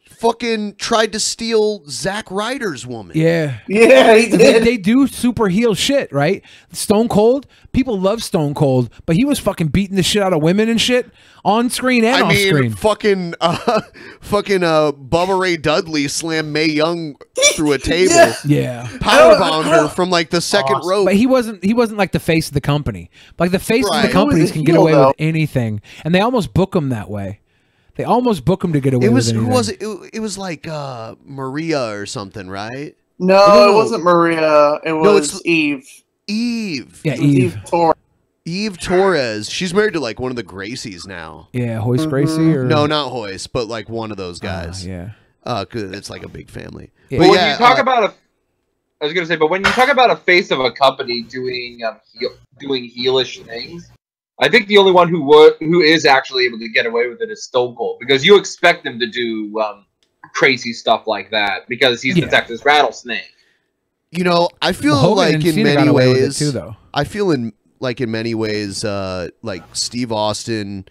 fucking tried to steal Zack Ryder's woman. Yeah. Yeah, he did. They do super heel shit, right? Stone Cold, people love Stone Cold, but he was fucking beating the shit out of women and shit on screen and off screen. Fucking Bubba Ray Dudley slammed Mae Young through a table. Yeah. Powerbombed her from like the second rope. But he wasn't like the face of the company. Like the face of the Right. companies can get heel, away though. with anything. And they almost book him that way. They almost book him to get away with anything. Who was it? It was like Maria or something, right? No, it wasn't Maria. It was Eve. Eve. Yeah, Eve. Eve Torres. She's married to like one of the Gracies now. Yeah, Hoist Gracie or No, not Hoist, but like one of those guys. yeah. 'Cause it's like a big family. Yeah. But When you talk about I was gonna say, but when you talk about a face of a company doing doing heelish things, I think the only one who is actually able to get away with it is Stone Cold, because you expect him to do crazy stuff like that because he's the Texas Rattlesnake. You know, I feel Hogan like and in Cena many got away with it ways, too, though. I feel in many ways, like Steve Austin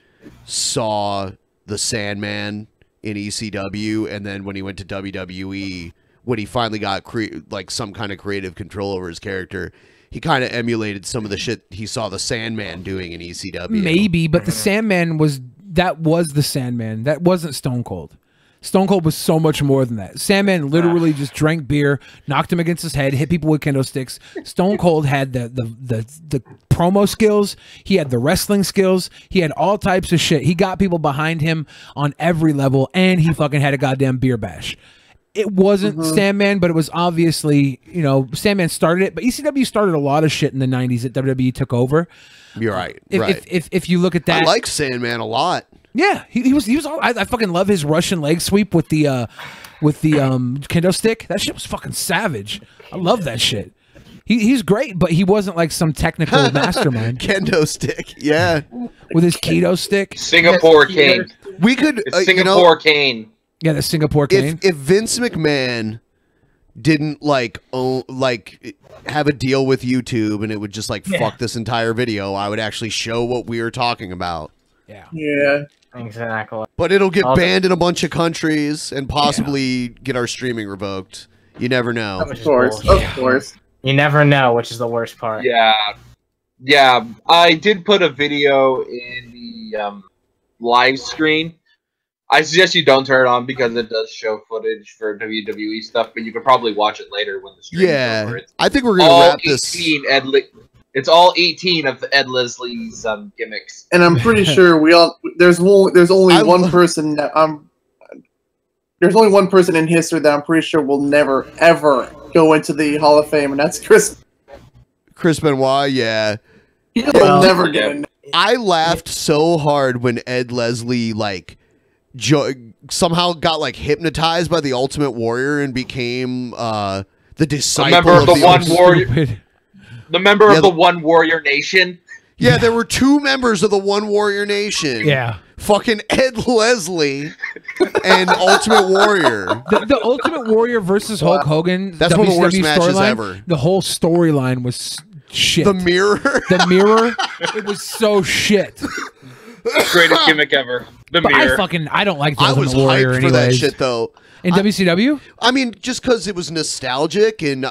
saw the Sandman in ECW, and then when he went to WWE, when he finally got like some kind of creative control over his character, he kind of emulated some of the shit he saw the Sandman doing in ECW. Maybe, but the Sandman was the Sandman. That wasn't Stone Cold. Stone Cold was so much more than that. Sandman literally just drank beer, knocked him against his head, hit people with kendo sticks. Stone Cold had the promo skills. He had the wrestling skills. He had all types of shit. He got people behind him on every level, and he fucking had a goddamn beer bash. It wasn't Sandman, but it was obviously, you know, Sandman started it. But ECW started a lot of shit in the 90s that WWE took over. You're right. If you look at that, I like Sandman a lot. Yeah, he was. I fucking love his Russian leg sweep with the kendo stick. That shit was fucking savage. I love that shit. He's great, but he wasn't like some technical mastermind. Kendo stick, yeah, with his keto stick. Singapore cane. We could Singapore cane. Yeah, the Singapore cane. If Vince McMahon didn't have a deal with YouTube and it would just fuck this entire video, I would actually show what we were talking about. Yeah. Exactly. But it'll get banned in a bunch of countries and possibly get our streaming revoked. You never know. Of course. You never know, which is the worst part. Yeah. I did put a video in the live screen. I suggest you don't turn it on because it does show footage for WWE stuff, but you could probably watch it later when the stream is over. I think we're gonna wrap this. It's all 18 of Ed Leslie's gimmicks, and I'm pretty sure there's only one person in history that I'm pretty sure will never ever go into the Hall of Fame, and that's Chris Benoit. Yeah, he'll never get in. I laughed so hard when Ed Leslie somehow got hypnotized by the Ultimate Warrior and became the disciple member of the One Warrior. Stupid. The member of the One Warrior Nation. Yeah, there were two members of the One Warrior Nation. Yeah. Fucking Ed Leslie and Ultimate Warrior. The Ultimate Warrior versus Hulk Hogan. That's one of the worst matches ever. The whole storyline was shit. The mirror. The mirror. It was so shit. Greatest gimmick ever. The mirror. I don't like the I was Ultimate Warrior hyped for that shit though. In WCW? I mean, just because it was nostalgic and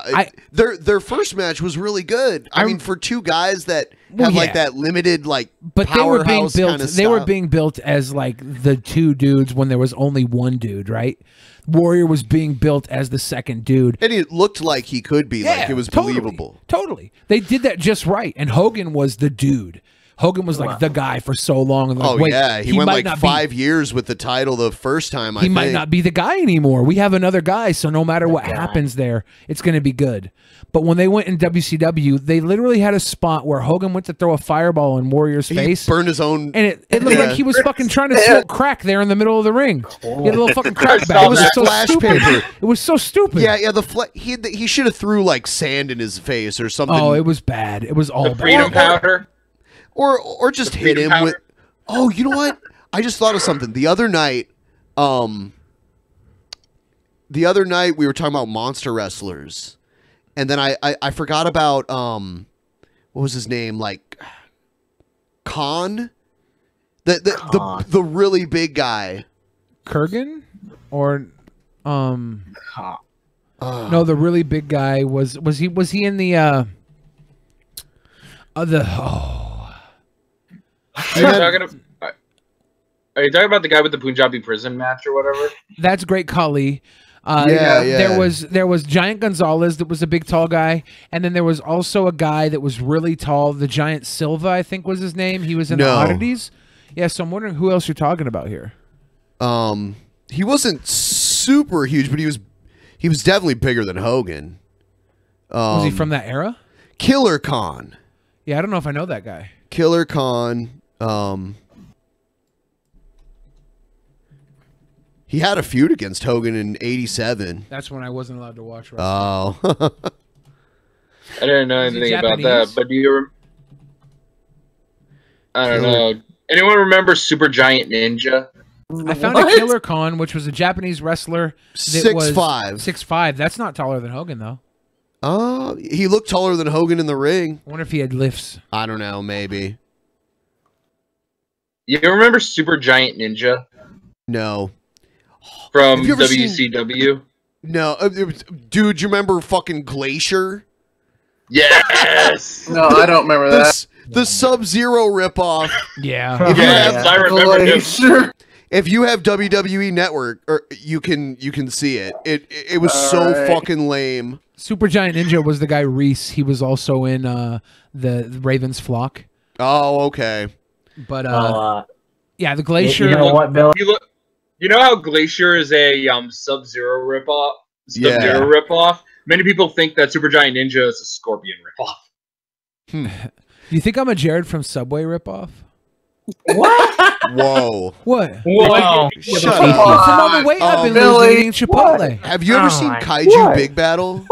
their first match was really good. I mean, for two guys that have that limited but they were being built. They were being built as the two dudes when there was only one dude, right? Warrior was being built as the second dude, and it looked like he could be. It was believable. Totally, they did that just right. And Hogan was the dude. Hogan was the guy for so long. And he went 5 years with the title the first time. He might not be the guy anymore. We have another guy, so no matter what happens there, it's going to be good. But when they went in WCW, they literally had a spot where Hogan went to throw a fireball in Warrior's face. He burned his own... And it looked like he was fucking trying to smoke crack there in the middle of the ring. He had a little fucking crack bag. It was so stupid. It was so stupid. Yeah, he should have threw sand in his face or something. Oh, it was bad. It was all bad. Freedom powder. Or just hit him with... Oh, you know what? I just thought of something. The other night we were talking about monster wrestlers. And then I forgot about... what was his name? Khan? The really big guy. Kurgan? Or... no, the really big guy was he in the... Are you talking about the guy with the Punjabi prison match or whatever? That's Great Khali. Yeah. There was Giant Gonzalez that was a big tall guy, and then there was also a guy that was really tall. The Giant Silva, I think, was his name. He was in the Oddities. Yeah, so I'm wondering who else you're talking about here. He wasn't super huge, but he was definitely bigger than Hogan. Was he from that era? Killer Khan. Yeah, I don't know if I know that guy. Killer Khan. He had a feud against Hogan in '87. That's when I wasn't allowed to watch wrestling. Oh. I didn't know anything about that, but do you? I don't know. Anyone remember Super Giant Ninja? I found a Killer Khan, which was a Japanese wrestler. 6'5". 6'5". That's not taller than Hogan, though. He looked taller than Hogan in the ring. I wonder if he had lifts. I don't know, maybe. You remember Super Giant Ninja? No. From WCW? No. Dude, you remember fucking Glacier? Yes! No, I don't remember that. The Sub-Zero ripoff. Yeah. I remember Glacier. If you have WWE Network, or you can see it. It was so fucking lame. Super Giant Ninja was the guy Reese. He was also in the Ravens Flock. Oh, okay. But yeah, the Glacier. You know what, Bill? You know how Glacier is a Sub-Zero ripoff? Sub-Zero ripoff? Many people think that Super Giant Ninja is a Scorpion ripoff. You think I'm a Jared from Subway ripoff? What? Whoa. What? Whoa. Shut From up. all the weight I've been Billy. losing eating Chipotle. Have you ever seen Kaiju Big Battle?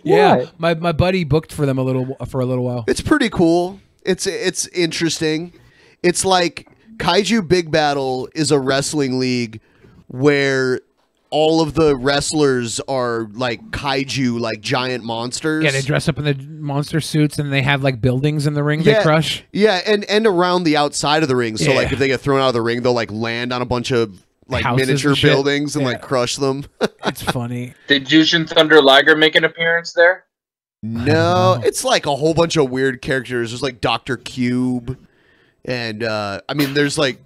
Yeah, my buddy booked for them for a little while. It's pretty cool. It's interesting. It's like Kaiju Big Battle is a wrestling league where all of the wrestlers are like kaiju, like giant monsters. Yeah, they dress up in the monster suits and they have like buildings in the ring they crush. Yeah, and around the outside of the ring. So like if they get thrown out of the ring, they'll like land on a bunch of like Houses miniature and shit. buildings and like crush them. It's funny. Did Jushin Thunder Liger make an appearance there? No, it's like a whole bunch of weird characters. There's like Dr. Cube, and I mean, there's a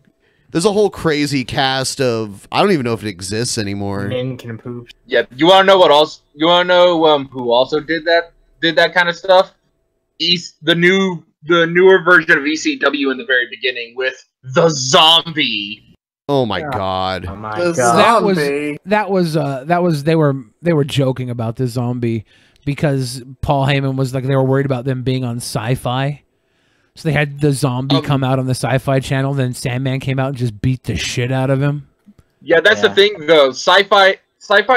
whole crazy cast of, I don't even know if it exists anymore. Nincompoop. Yeah, you want to know what else? You want to know who also did that kind of stuff? The newer version of ECW in the very beginning with the Zombie. Oh my god! Oh my The god! That was they were joking about the Zombie because Paul Heyman was like, they were worried about them being on Sci-Fi. So they had the Zombie come out on the Sci-Fi channel, then Sandman came out and just beat the shit out of him. Yeah, that's the thing though. Sci-Fi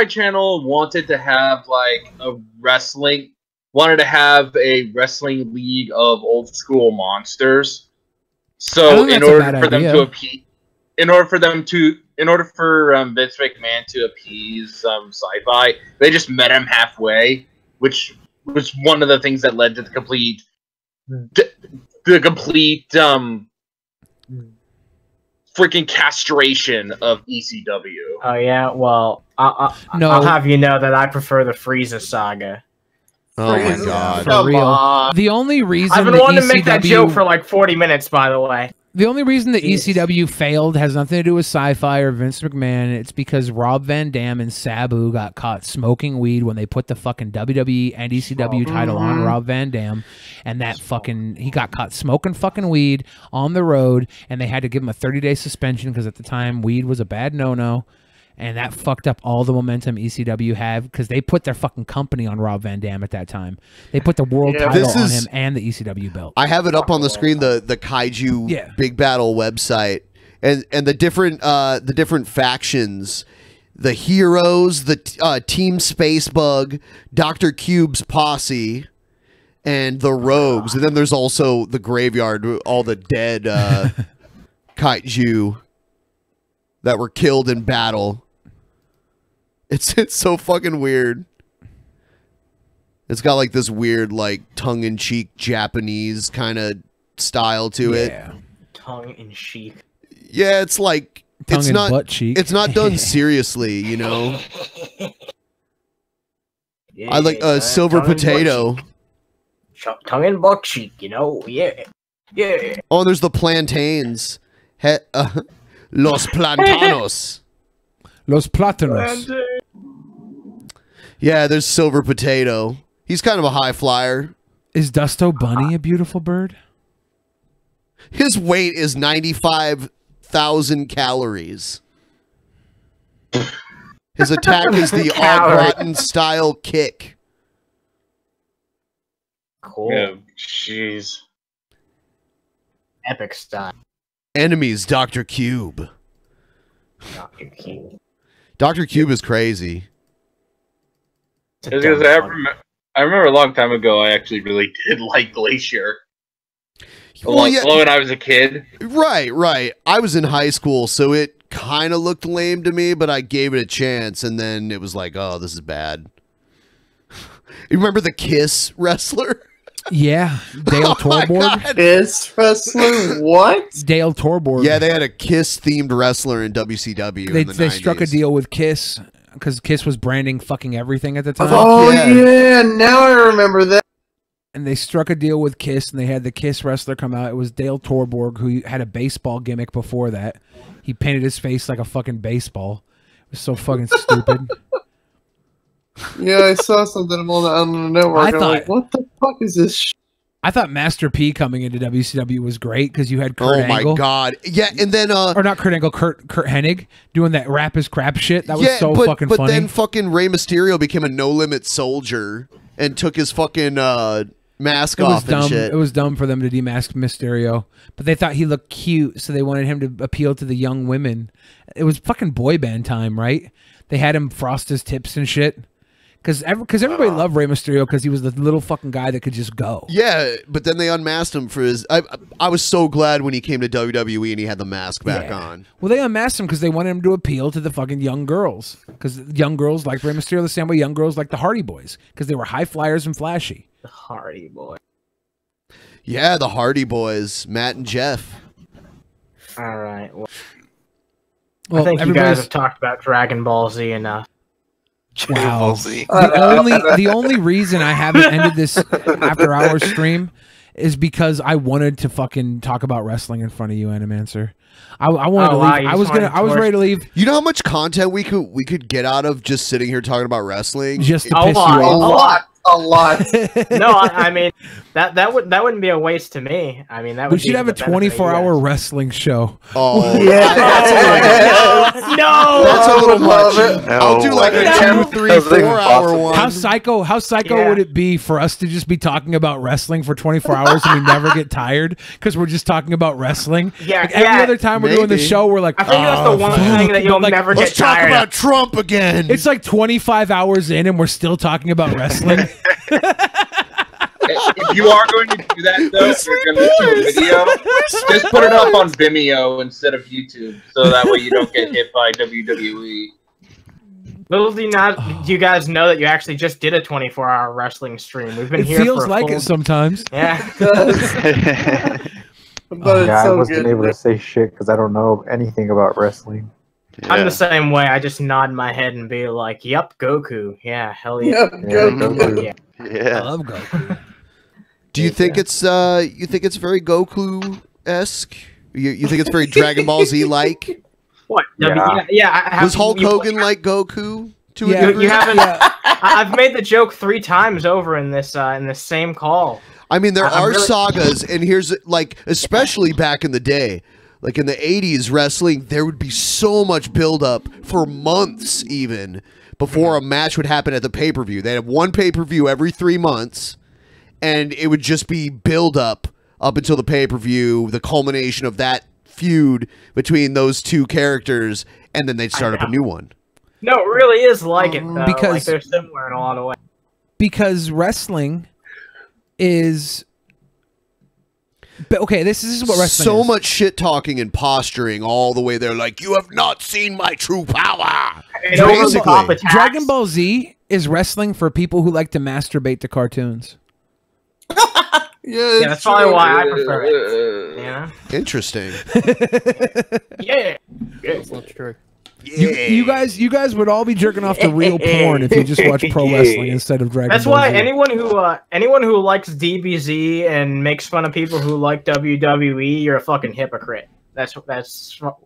channel wanted to have like a wrestling league of old school monsters. So in order for Vince McMahon to appease Sci-Fi, they just met him halfway, which was one of the things that led to the complete freaking castration of ECW. Oh yeah, well, I'll have you know that I prefer the Frieza saga. Oh my god! For real. The only reason I've been wanting to make that joke for like 40 minutes, by the way. The only reason the ECW failed has nothing to do with Sci-Fi or Vince McMahon. It's because Rob Van Dam and Sabu got caught smoking weed when they put the fucking WWE and ECW title on Rob Van Dam, and he got caught smoking fucking weed on the road, and they had to give him a 30-day suspension because at the time weed was a bad no-no. And that fucked up all the momentum ECW had because they put their fucking company on Rob Van Dam at that time. They put the world title on him and the ECW belt. I have it up on the screen, the Kaiju Big Battle website, and the different factions, the Heroes, the Team Spacebug, Dr. Cube's posse, and the Rogues, and then there's also the Graveyard, all the dead Kaiju that were killed in battle. It's so fucking weird. It's got like this weird like tongue-in-cheek Japanese kind of style to it. Tongue-in-cheek. Yeah, it's like it's not butt cheek. It's not done seriously, you know. I like Silver Potato. Tongue in butt cheek, you know. Yeah. Oh, there's the plantains. Los Plantanos. Los Platanos. Yeah, there's Silver Potato. He's kind of a high flyer. Is Dusto Bunny a beautiful bird? His weight is 95,000 calories. His attack is the Au style kick. Cool. Oh, jeez. Epic style. Enemies, Dr. Cube. Dr. Cube. Dr. Cube is crazy. I remember a long time ago, I actually really did like Glacier. Well, yeah, when I was a kid. Right. I was in high school, so it kind of looked lame to me, but I gave it a chance, and then it was like, oh, this is bad. You remember the Kiss wrestler? Yeah, Dale Torborg. Kiss wrestler? What? Dale Torborg. Yeah, they had a Kiss-themed wrestler in WCW in the 90s. They struck a deal with Kiss because Kiss was branding fucking everything at the time. Oh, yeah, now I remember that. And they struck a deal with Kiss, and they had the Kiss wrestler come out. It was Dale Torborg, who had a baseball gimmick before that. He painted his face like a fucking baseball. It was so fucking stupid. Yeah, I saw something on the network. I'm like, what the fuck is this shit? I thought Master P coming into WCW was great because you had Kurt Angle. Oh my god. Yeah, and then or not Kurt Angle, Kurt Hennig doing that rap is crap shit. That was so fucking funny. But then fucking Rey Mysterio became a no limit soldier and took his fucking mask off and shit. It was dumb for them to demask Mysterio, but they thought he looked cute, so they wanted him to appeal to the young women. It was fucking boy band time, right? They had him frost his tips and shit. Because everybody loved Rey Mysterio because he was the little fucking guy that could just go. Yeah, but then they unmasked him for his... I was so glad when he came to WWE and he had the mask back on. Well, they unmasked him because they wanted him to appeal to the fucking young girls. Because young girls liked Rey Mysterio the same way young girls liked the Hardy Boys. Because they were high flyers and flashy. The Hardy Boys. Yeah, the Hardy Boys. Matt and Jeff. All right. Well, I think you guys have talked about Dragon Ball Z enough. Wow. The only reason I haven't ended this after hours stream is because I wanted to fucking talk about wrestling in front of you, Animancer. I wanted to leave. I was ready to leave. You know how much content we could get out of just sitting here talking about wrestling? Just to piss you off. A lot. No, I mean that wouldn't be a waste to me. I mean that would. We should have a 24-hour wrestling show. Oh yeah. No, that's a little much. No I'll do like a 2, 3, 4 hour one. How psycho would it be for us to just be talking about wrestling for 24 hours and we never get tired because we're just talking about wrestling? Yeah, like every other time we're doing the show, we're like, I think that's the one thing that you'll never get tired of. Let's talk about Trump again. It's like 25 hours in and we're still talking about wrestling. If you are going to do that, though, if you're going to do a video, just put it up on Vimeo instead of YouTube, so that way you don't get hit by WWE. Little do you guys know that you actually just did a 24-hour wrestling stream. We've been here for a feels like it sometimes. Yeah. But I wasn't able to say shit because I don't know anything about wrestling. Yeah. I'm the same way. I just nod my head and be like, "Yup, Goku. Yeah, hell yeah." Yep, Goku. Yeah. I love Goku. Do you think it's very Goku-esque? You think it's very Dragon Ball Z like? What? Yeah. Was Hulk Hogan like Goku to a degree? You haven't. I've made the joke 3 times over in this same call. I mean, there are sagas, and here's like, especially back in the day. Like in the 80s, wrestling, there would be so much buildup for months even before a match would happen at the pay-per-view. They'd have one pay-per-view every 3 months, and it would just be build-up up until the pay-per-view, the culmination of that feud between those two characters, and then they'd start up a new one. No, it really is like it, though. Because like they're similar in a lot of ways. Because wrestling is... But okay, this is what wrestling so is. much shit talking and posturing all the way there. Like, you have not seen my true power. Basically, Dragon Ball Z is wrestling for people who like to masturbate to cartoons. Yeah, that's probably why I prefer it. Yeah. Interesting. Yeah. That's not true. You guys would all be jerking off to real porn if you just watch pro wrestling instead of Dragon Ball Z. That's why anyone who likes DBZ and makes fun of people who like WWE, you're a fucking hypocrite. That's how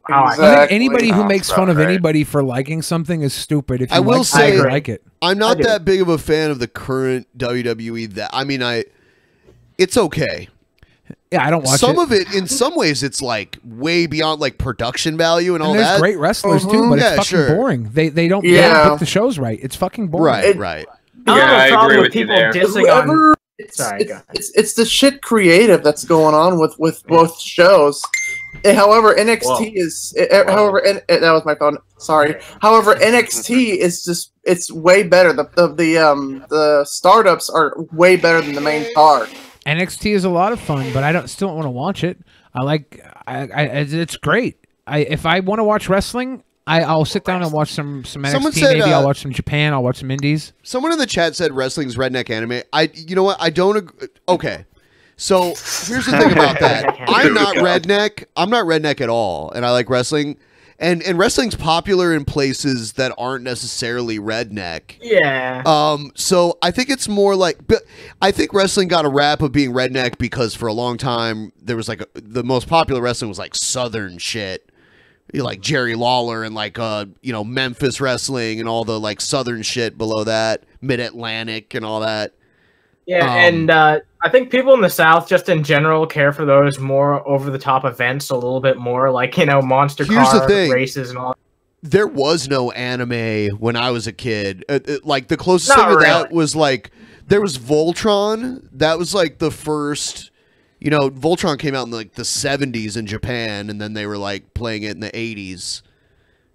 I think anybody who makes fun of anybody for liking something is stupid. If you I will say, like it. I'm not that big of a fan of the current WWE. It's okay. Yeah, I don't watch some of it. In some ways, it's like way beyond like production value and all there's that. Great wrestlers too, but it's fucking boring. They don't pick the shows right. It's fucking boring. Right. I agree with you there. It's the shit creative that's going on with both shows. However, NXT is. However, that was my phone. Sorry. However, NXT is just—it's way better. The startups are way better than the main card. NXT is a lot of fun, but I still don't want to watch it. It's great. If I want to watch wrestling, I'll sit down and watch some NXT. Said, maybe I'll watch some Japan. I'll watch some indies. Someone in the chat said wrestling's redneck anime. You know what? I don't agree. Okay. So here's the thing about that. I'm not redneck. I'm not redneck at all, and I like wrestling. And wrestling's popular in places that aren't necessarily redneck. Yeah. So I think it's more like, but I think wrestling got a rap of being redneck because for a long time there was like the most popular wrestling was like Southern shit, like Jerry Lawler and like Memphis wrestling and all the like Southern shit below that, Mid Atlantic and all that. Yeah, and I think people in the South, just in general, care for those more over-the-top events a little bit more, like, monster car races and all. There was no anime when I was a kid. Like, the closest thing to that was, like, there was Voltron. That was, like, the first... Voltron came out in, like, the 70s in Japan, and then they were, like, playing it in the 80s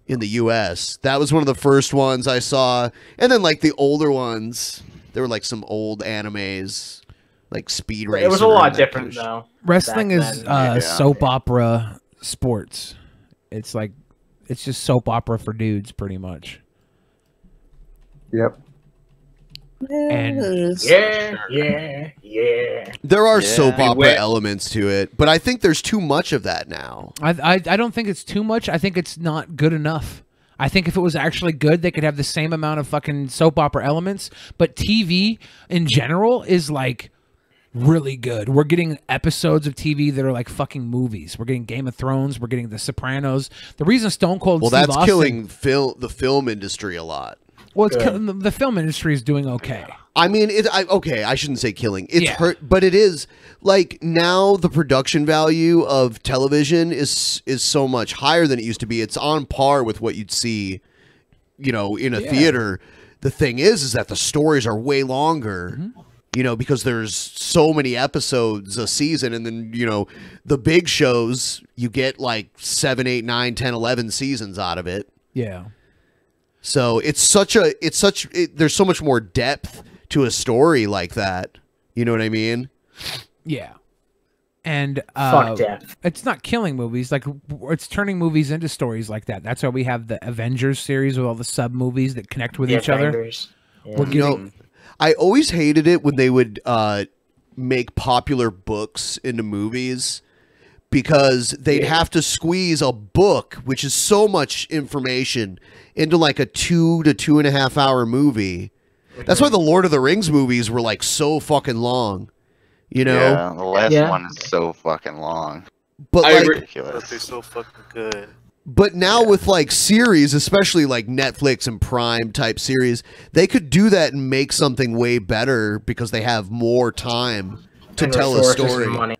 in the U.S. That was one of the first ones I saw. And then, like, the older ones... There were like some old animes, like Speed Racer. It was a lot different though. Wrestling is soap opera sports. It's just soap opera for dudes, pretty much. Yep. And yeah. There are soap opera elements to it, but I think there's too much of that now. I don't think it's too much. I think it's not good enough. I think if it was actually good, they could have the same amount of fucking soap opera elements. But TV in general is like really good. We're getting episodes of TV that are like fucking movies. We're getting Game of Thrones. We're getting The Sopranos. The reason Stone Cold Steve that's Austin, killing the film industry a lot. Well, the film industry is doing okay. I mean, I shouldn't say killing. It's hurt, but it is like now the production value of television is so much higher than it used to be. It's on par with what you'd see, in a theater. The thing is that the stories are way longer, because there's so many episodes a season, and then the big shows you get like 7, 8, 9, 10, 11 seasons out of it. Yeah. So there's so much more depth to a story like that. You know what I mean? Yeah. And fuck death. It's not killing movies. Like, it's turning movies into stories like that. That's why we have the Avengers series with all the sub movies that connect with each other. Yeah. I always hated it when they would make popular books into movies, because they'd have to squeeze a book, which is so much information, into like a 2 to 2.5 hour movie. That's why the Lord of the Rings movies were like so fucking long. Yeah, the last one is so fucking long. But like, ridiculous. They're so fucking good. But now with like series, especially like Netflix and Prime type series, they could do that and make something way better because they have more time to tell a story.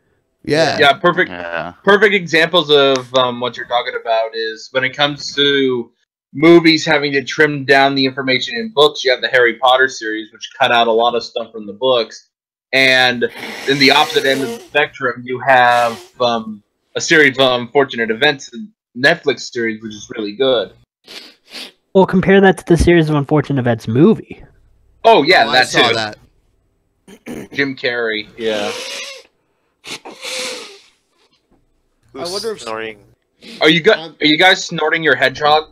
Yeah, perfect examples of what you're talking about is when it comes to movies having to trim down the information in books. You have the Harry Potter series, which cut out a lot of stuff from the books, and in the opposite end of the spectrum, you have a series of Unfortunate Events, Netflix series, which is really good. Well, compare that to the series of Unfortunate Events movie. Oh yeah, I saw that. Jim Carrey, yeah. I wonder if snoring. Are you guys snorting your hedgehog?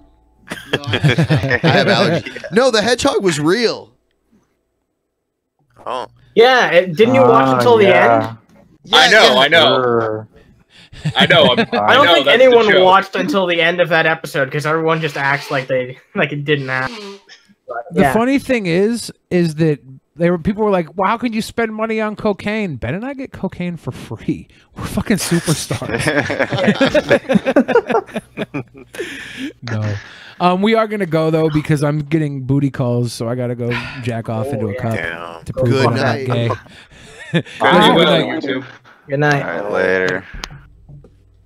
No, I have allergy. No, the hedgehog was real. Oh. Yeah, didn't you watch until the end? Yeah, I know. I don't think anyone watched until the end of that episode because everyone just acts like it didn't happen. The funny thing is that people were like, "Well, how could you spend money on cocaine?" Ben and I get cocaine for free. We're fucking superstars. No. We are gonna go though because I'm getting booty calls, so I gotta go jack off into a cup to prove I'm not gay. Good night, YouTube. Good night. All right, later.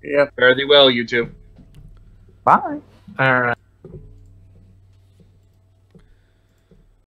Yeah, fare thee well, YouTube. Bye. All right.